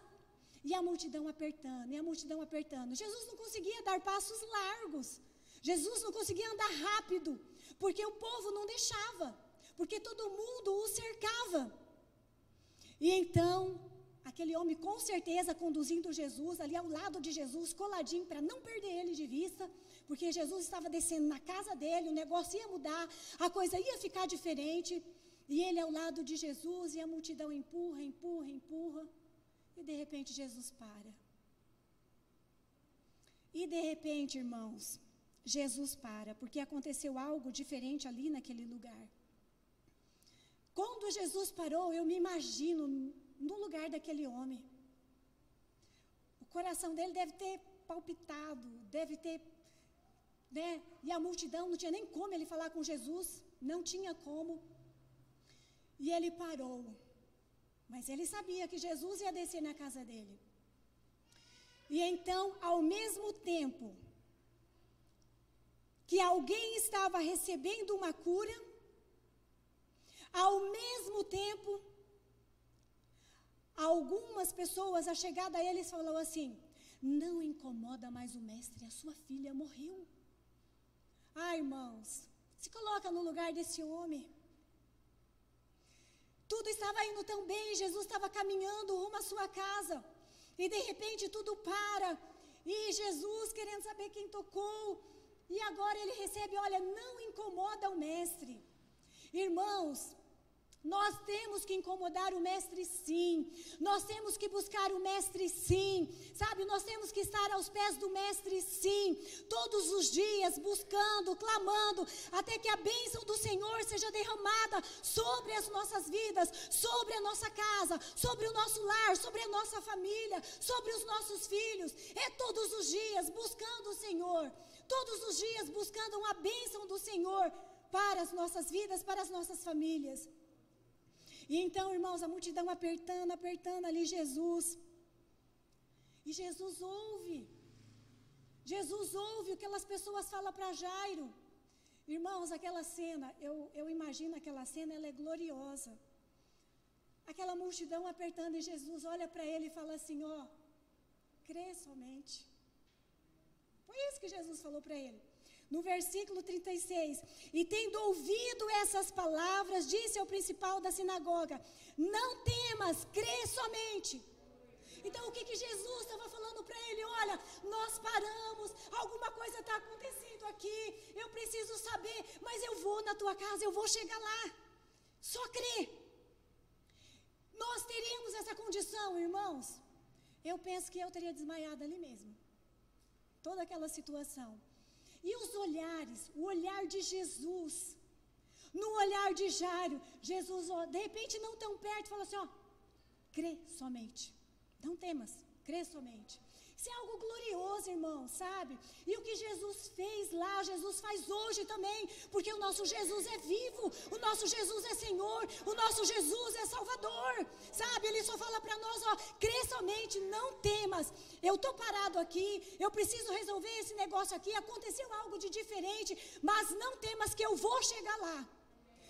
e a multidão apertando, Jesus não conseguia dar passos largos, Jesus não conseguia andar rápido, porque o povo não deixava, porque todo mundo o cercava. E então, aquele homem com certeza conduzindo Jesus, ali ao lado de Jesus, coladinho, para não perder ele de vista, porque Jesus estava descendo na casa dele, o negócio ia mudar, a coisa ia ficar diferente, e ele ao lado de Jesus, e a multidão empurra, e de repente Jesus para. E de repente, irmãos, Jesus para, porque aconteceu algo diferente ali naquele lugar. Quando Jesus parou, eu me imagino no lugar daquele homem. O coração dele deve ter palpitado, deve ter, né? E a multidão não tinha nem como ele falar com Jesus, não tinha como. E ele parou. Mas ele sabia que Jesus ia descer na casa dele. E então, ao mesmo tempo que alguém estava recebendo uma cura, ao mesmo tempo, algumas pessoas, a chegada a eles, falaram assim, não incomoda mais o mestre, a sua filha morreu. Ah, irmãos, se coloca no lugar desse homem. Tudo estava indo tão bem, Jesus estava caminhando rumo à sua casa, e de repente tudo para, e Jesus querendo saber quem tocou, e agora ele recebe, olha, não incomoda o mestre. Irmãos, nós temos que incomodar o mestre sim, nós temos que buscar o mestre sim, sabe, nós temos que estar aos pés do mestre sim, todos os dias buscando, clamando, até que a bênção do Senhor seja derramada sobre as nossas vidas, sobre a nossa casa, sobre o nosso lar, sobre a nossa família, sobre os nossos filhos, é todos os dias buscando o Senhor, todos os dias buscando a bênção do Senhor para as nossas vidas, para as nossas famílias. E então, irmãos, a multidão apertando ali Jesus. E Jesus ouve o que aquelas pessoas falam para Jairo. Irmãos, aquela cena, eu imagino aquela cena, ela é gloriosa. Aquela multidão apertando e Jesus olha para ele e fala assim, ó, crê somente. Foi isso que Jesus falou para ele. No versículo 36, e tendo ouvido essas palavras, disse ao principal da sinagoga, não temas, crê somente. Então o que Jesus estava falando para ele? Olha, nós paramos, alguma coisa está acontecendo aqui, eu preciso saber, mas eu vou na tua casa, eu vou chegar lá, só crê. Nós teríamos essa condição, irmãos, eu penso que eu teria desmaiado ali mesmo, toda aquela situação. E os olhares, o olhar de Jesus, no olhar de Jairo, Jesus, ó, de repente não tão perto, fala assim, ó, crê somente, não temas, crê somente. Isso é algo glorioso, irmão, sabe? E o que Jesus fez lá, Jesus faz hoje também, porque o nosso Jesus é vivo, o nosso Jesus é Senhor, o nosso Jesus é Salvador, sabe? Ele só fala para nós, ó, crê somente, não temas. Eu estou parado aqui, eu preciso resolver esse negócio aqui, aconteceu algo de diferente, mas não temas que eu vou chegar lá.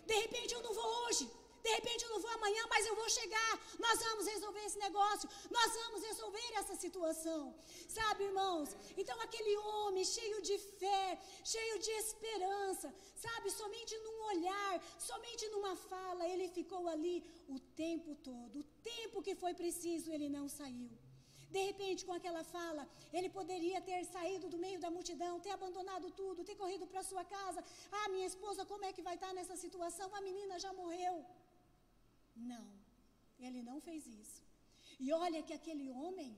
De repente eu não vou hoje, de repente eu não vou amanhã, mas eu vou chegar, nós vamos resolver esse negócio, nós vamos resolver essa situação, sabe, irmãos? Então aquele homem cheio de fé, cheio de esperança, sabe, somente num olhar, somente numa fala, ele ficou ali o tempo todo, o tempo que foi preciso ele não saiu. De repente, com aquela fala, ele poderia ter saído do meio da multidão, ter abandonado tudo, ter corrido para sua casa. Ah, minha esposa, como é que vai estar nessa situação? A menina já morreu. Não, ele não fez isso. E olha que aquele homem,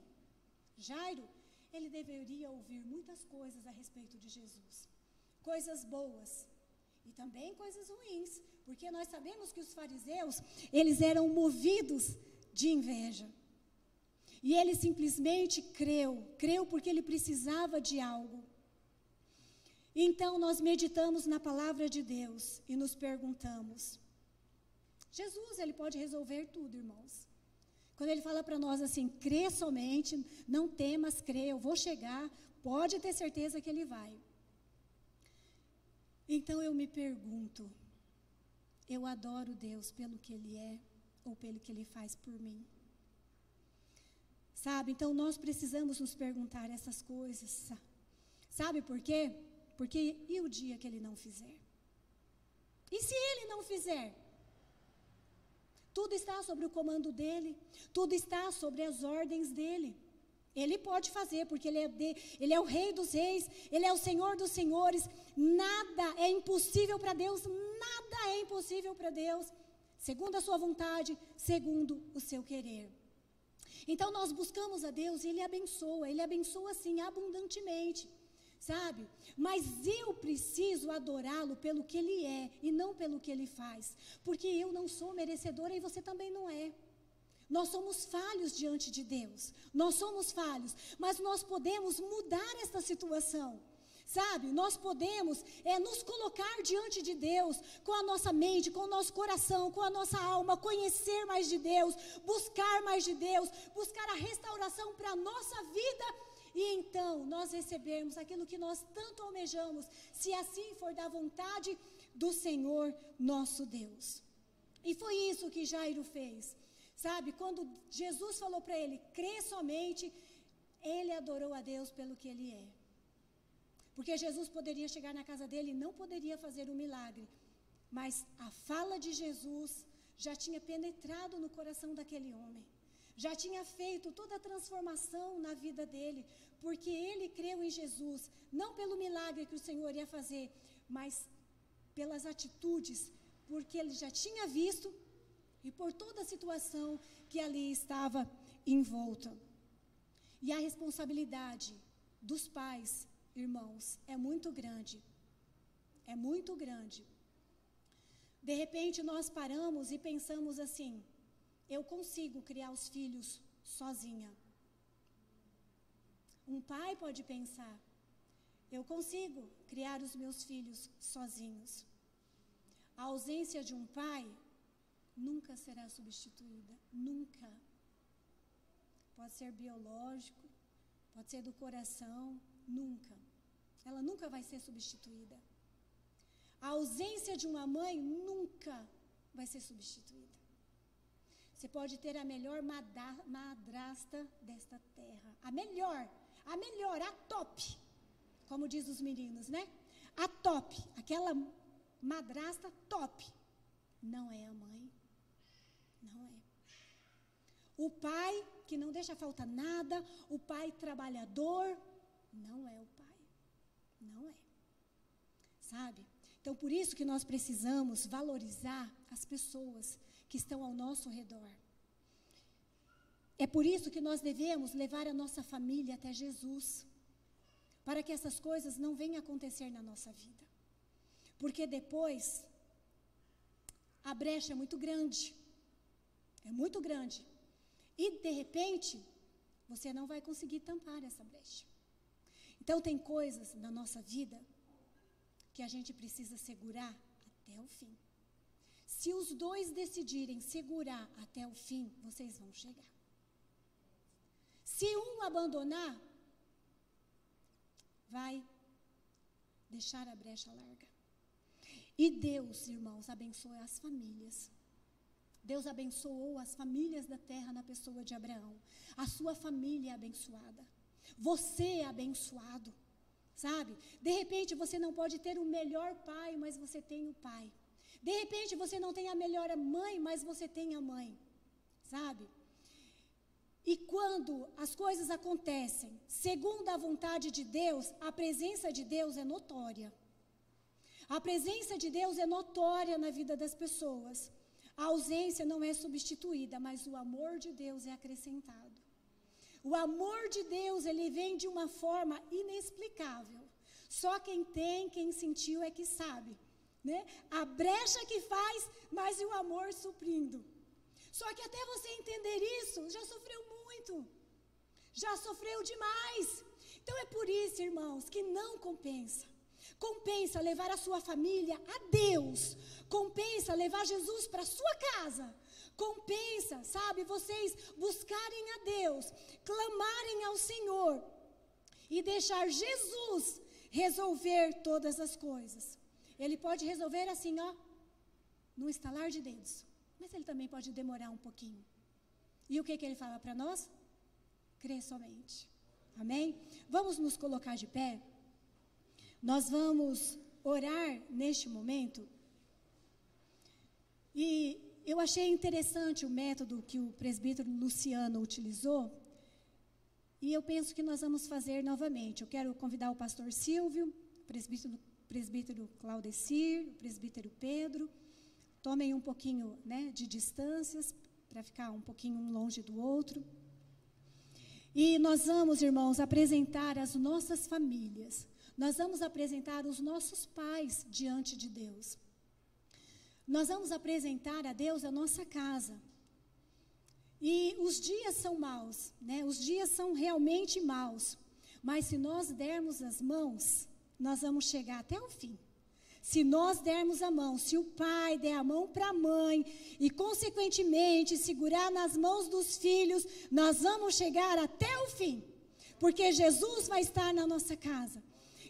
Jairo, ele deveria ouvir muitas coisas a respeito de Jesus. Coisas boas e também coisas ruins, porque nós sabemos que os fariseus, eles eram movidos de inveja. E ele simplesmente creu porque ele precisava de algo. Então nós meditamos na palavra de Deus e nos perguntamos, Jesus, ele pode resolver tudo, irmãos. Quando ele fala para nós assim, crê somente, não temas, crê, eu vou chegar, pode ter certeza que ele vai. Então eu me pergunto, eu adoro Deus pelo que ele é ou pelo que ele faz por mim? Sabe, então nós precisamos nos perguntar essas coisas. Sabe por quê? Porque e o dia que ele não fizer? E se ele não fizer? Tudo está sobre o comando dele, tudo está sobre as ordens dele. Ele pode fazer, porque ele é o Rei dos Reis, ele é o Senhor dos Senhores. Nada é impossível para Deus, nada é impossível para Deus, segundo a sua vontade, segundo o seu querer. Então nós buscamos a Deus e ele abençoa assim abundantemente, sabe? Mas eu preciso adorá-lo pelo que ele é e não pelo que ele faz, porque eu não sou merecedora e você também não é. Nós somos falhos diante de Deus, nós somos falhos, mas nós podemos mudar esta situação, sabe? Nós podemos nos colocar diante de Deus com a nossa mente, com o nosso coração, com a nossa alma, conhecer mais de Deus, buscar mais de Deus, buscar a restauração para a nossa vida e então nós recebermos aquilo que nós tanto almejamos, se assim for da vontade do Senhor nosso Deus. E foi isso que Jairo fez. Sabe, quando Jesus falou para ele, crê somente, ele adorou a Deus pelo que ele é. Porque Jesus poderia chegar na casa dele e não poderia fazer um milagre. Mas a fala de Jesus já tinha penetrado no coração daquele homem. Já tinha feito toda a transformação na vida dele. Porque ele creu em Jesus, não pelo milagre que o Senhor ia fazer, mas pelas atitudes, porque ele já tinha visto e por toda a situação que ali estava envolta. E a responsabilidade dos pais, irmãos, é muito grande. É muito grande. De repente nós paramos e pensamos assim, eu consigo criar os filhos sozinha. Um pai pode pensar, eu consigo criar os meus filhos sozinhos. A ausência de um pai nunca será substituída, nunca. Pode ser biológico, pode ser do coração, nunca. Ela nunca vai ser substituída. A ausência de uma mãe nunca vai ser substituída. Você pode ter a melhor madrasta desta terra, a melhor, a top, como diz os meninos, né? A top, aquela madrasta top, não é a mãe. Não é. O pai que não deixa faltar nada, o pai trabalhador, não é o pai. Não é. Sabe? Então, por isso que nós precisamos valorizar as pessoas que estão ao nosso redor. É por isso que nós devemos levar a nossa família até Jesus, para que essas coisas não venham acontecer na nossa vida. Porque depois, a brecha é muito grande. É muito grande. E, de repente, você não vai conseguir tampar essa brecha. Então, tem coisas na nossa vida que a gente precisa segurar até o fim. Se os dois decidirem segurar até o fim, vocês vão chegar. Se um abandonar, vai deixar a brecha larga. E Deus, irmãos, abençoa as famílias. Deus abençoou as famílias da terra na pessoa de Abraão. A sua família é abençoada. Você é abençoado, sabe? De repente você não pode ter o melhor pai, mas você tem o pai. De repente você não tem a melhor mãe, mas você tem a mãe, sabe? E quando as coisas acontecem segundo a vontade de Deus, a presença de Deus é notória. A presença de Deus é notória na vida das pessoas. A ausência não é substituída, mas o amor de Deus é acrescentado. O amor de Deus, ele vem de uma forma inexplicável. Só quem tem, quem sentiu é que sabe, né? A brecha que faz, mas o amor suprindo. Só que até você entender isso, já sofreu muito. Já sofreu demais. Então é por isso, irmãos, que não compensa. Compensa levar a sua família a Deus. Compensa levar Jesus para a sua casa. Compensa, sabe, vocês buscarem a Deus, clamarem ao Senhor e deixar Jesus resolver todas as coisas. Ele pode resolver assim, ó, num estalar de dedos. Mas ele também pode demorar um pouquinho. E o que ele fala para nós? Crê somente. Amém? Vamos nos colocar de pé. Nós vamos orar neste momento. E eu achei interessante o método que o presbítero Luciano utilizou. E eu penso que nós vamos fazer novamente. Eu quero convidar o pastor Silvio, o presbítero Claudecir, o presbítero Pedro. Tomem um pouquinho, né, de distâncias, para ficar um pouquinho um longe do outro. E nós vamos, irmãos, apresentar as nossas famílias. Nós vamos apresentar os nossos pais diante de Deus. Nós vamos apresentar a Deus a nossa casa. E os dias são maus, né? Os dias são realmente maus. Mas se nós dermos as mãos, nós vamos chegar até o fim. Se nós dermos a mão, se o pai der a mão para a mãe e, consequentemente, segurar nas mãos dos filhos, nós vamos chegar até o fim. Porque Jesus vai estar na nossa casa.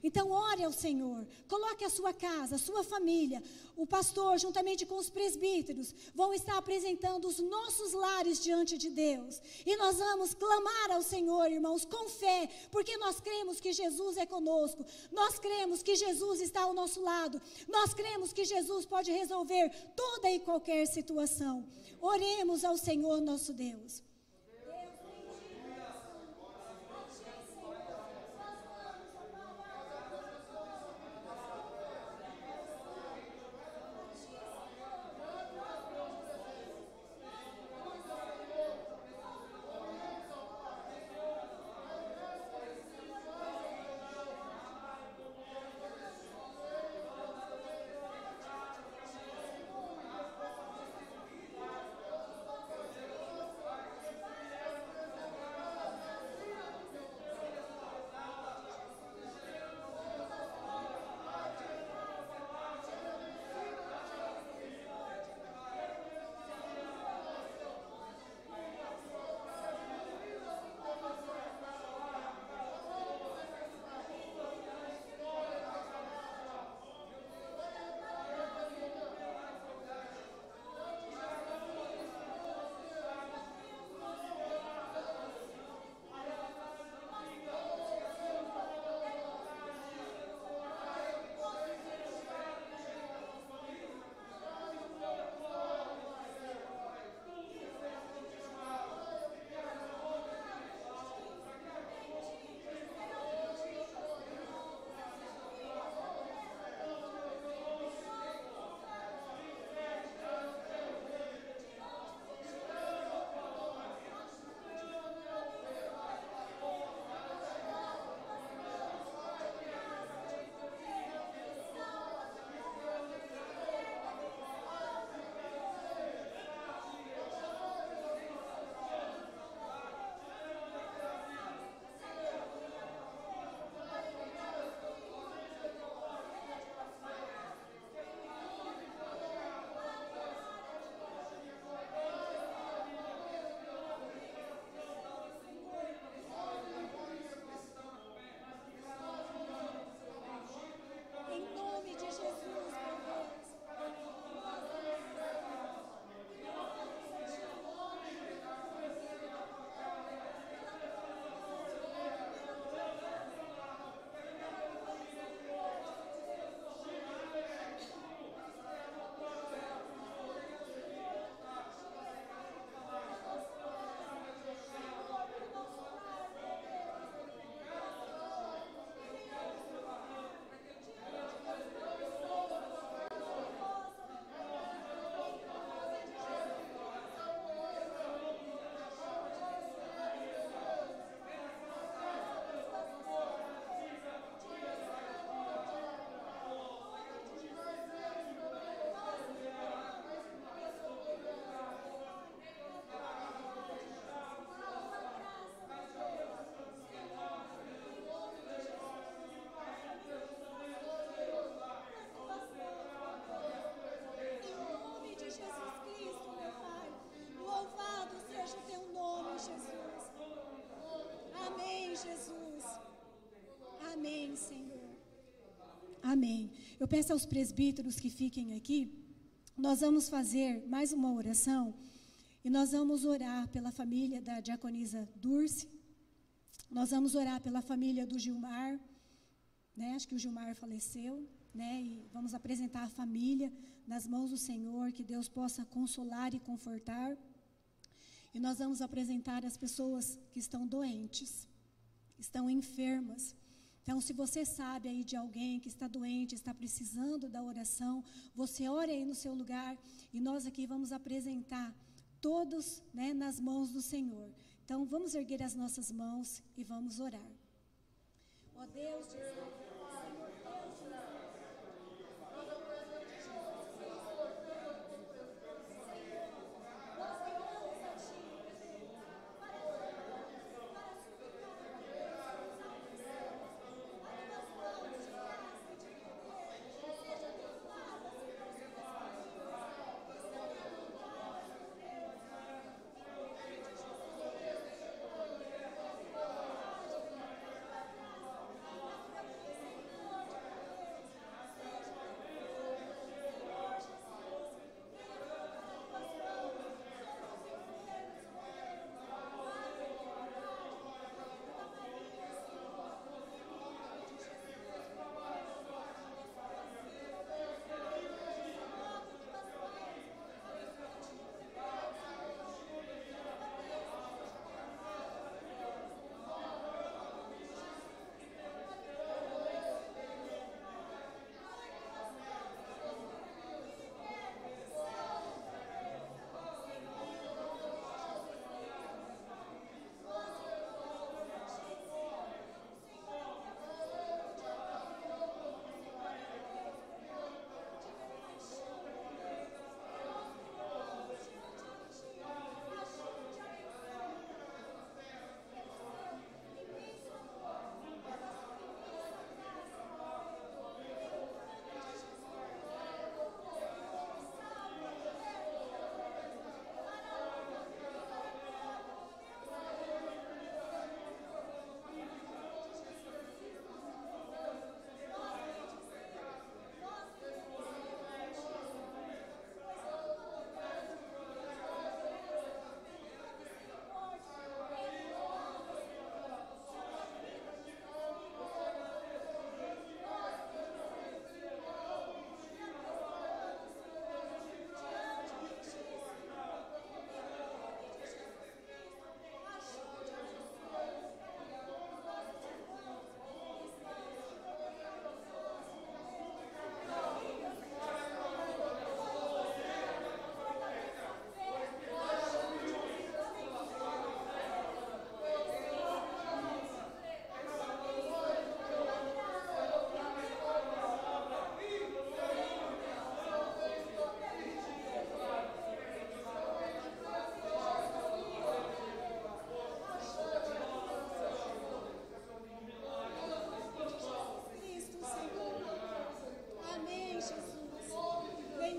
Então, ore ao Senhor, coloque a sua casa, a sua família. O pastor, juntamente com os presbíteros, vão estar apresentando os nossos lares diante de Deus. E nós vamos clamar ao Senhor, irmãos, com fé, porque nós cremos que Jesus é conosco. Nós cremos que Jesus está ao nosso lado. Nós cremos que Jesus pode resolver toda e qualquer situação. Oremos ao Senhor nosso Deus. Amém. Eu peço aos presbíteros que fiquem aqui. Nós vamos fazer mais uma oração e nós vamos orar pela família da diaconisa Dulce. Nós vamos orar pela família do Gilmar, né? Acho que o Gilmar faleceu, né? E vamos apresentar a família nas mãos do Senhor, que Deus possa consolar e confortar. E nós vamos apresentar as pessoas que estão doentes, estão enfermas. Então, se você sabe aí de alguém que está doente, está precisando da oração, você ore aí no seu lugar e nós aqui vamos apresentar todos, né, nas mãos do Senhor. Então, vamos erguer as nossas mãos e vamos orar. Ó Deus de Israel, Senhor Deus de Israel.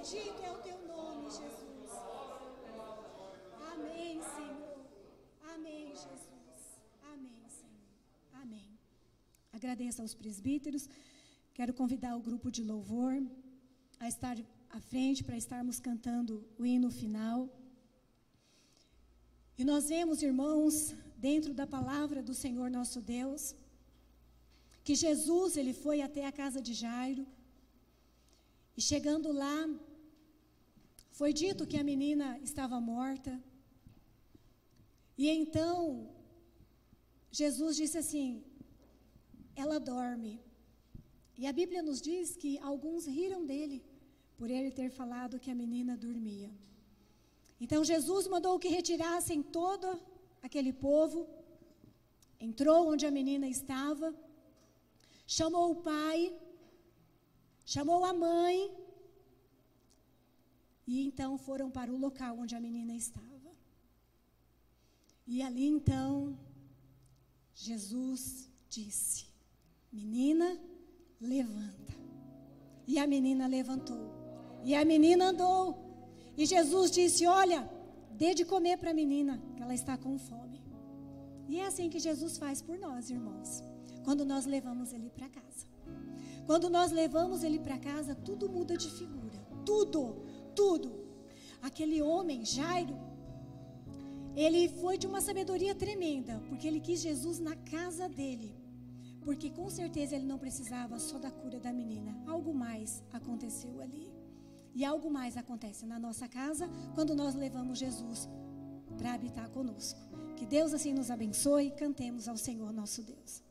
Bendito é o teu nome, Jesus. Amém, Senhor. Amém, Jesus. Amém, Senhor. Amém. Agradeço aos presbíteros. Quero convidar o grupo de louvor a estar à frente para estarmos cantando o hino final. E nós vemos, irmãos, dentro da palavra do Senhor nosso Deus, que Jesus, ele foi até a casa de Jairo. E chegando lá, foi dito que a menina estava morta. E então, Jesus disse assim, ela dorme. E a Bíblia nos diz que alguns riram dele, por ele ter falado que a menina dormia. Então, Jesus mandou que retirassem todo aquele povo, entrou onde a menina estava, chamou o pai, chamou a mãe, e então foram para o local onde a menina estava. E ali então, Jesus disse, menina, levanta. E a menina levantou. E a menina andou. E Jesus disse, olha, dê de comer para a menina, que ela está com fome. E é assim que Jesus faz por nós, irmãos, quando nós levamos ele para casa. Quando nós levamos ele para casa, tudo muda de figura. Tudo. Aquele homem, Jairo, ele foi de uma sabedoria tremenda, porque ele quis Jesus na casa dele. Porque com certeza ele não precisava só da cura da menina. Algo mais aconteceu ali. E algo mais acontece na nossa casa quando nós levamos Jesus para habitar conosco. Que Deus assim nos abençoe e cantemos ao Senhor nosso Deus.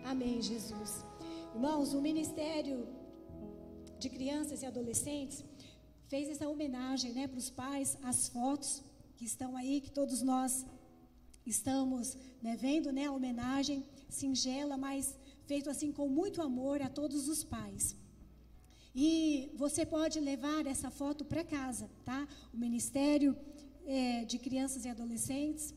Amém, Jesus. Irmãos, o Ministério de Crianças e Adolescentes fez essa homenagem, né, para os pais, as fotos que estão aí, que todos nós estamos, né, vendo, né, a homenagem singela, mas feito assim com muito amor a todos os pais. E você pode levar essa foto para casa, tá? O Ministério de Crianças e Adolescentes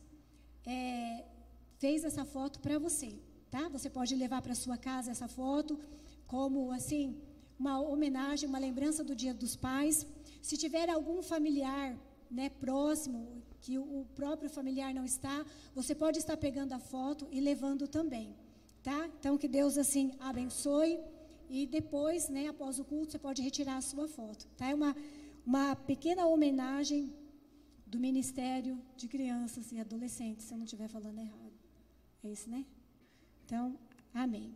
fez essa foto para você, tá? Você pode levar para sua casa essa foto como assim uma homenagem, uma lembrança do Dia dos Pais. Se tiver algum familiar, né, próximo, que o próprio familiar não está, você pode estar pegando a foto e levando também, tá? Então que Deus assim abençoe. E depois, né, após o culto, você pode retirar a sua foto, tá? É uma pequena homenagem do Ministério de Crianças e Adolescentes, se eu não estiver falando errado. É isso, né? Então, amém.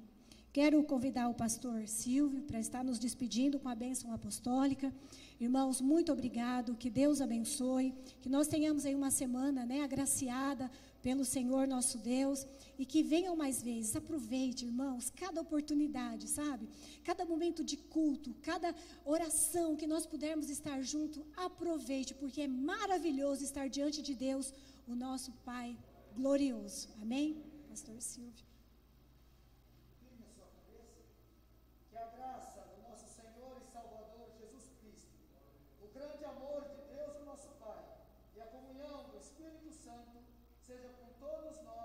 Quero convidar o pastor Silvio para estar nos despedindo com a bênção apostólica. Irmãos, muito obrigado, que Deus abençoe, que nós tenhamos aí uma semana, né, agraciada pelo Senhor nosso Deus, e que venham mais vezes. Aproveite, irmãos, cada oportunidade, sabe? Cada momento de culto, cada oração que nós pudermos estar junto, aproveite, porque é maravilhoso estar diante de Deus, o nosso Pai glorioso. Amém? Pastor Silvio. Firme a sua cabeça, que a graça do nosso Senhor e Salvador Jesus Cristo, o grande amor de Deus, o nosso Pai, e a comunhão do Espírito Santo seja com todos nós.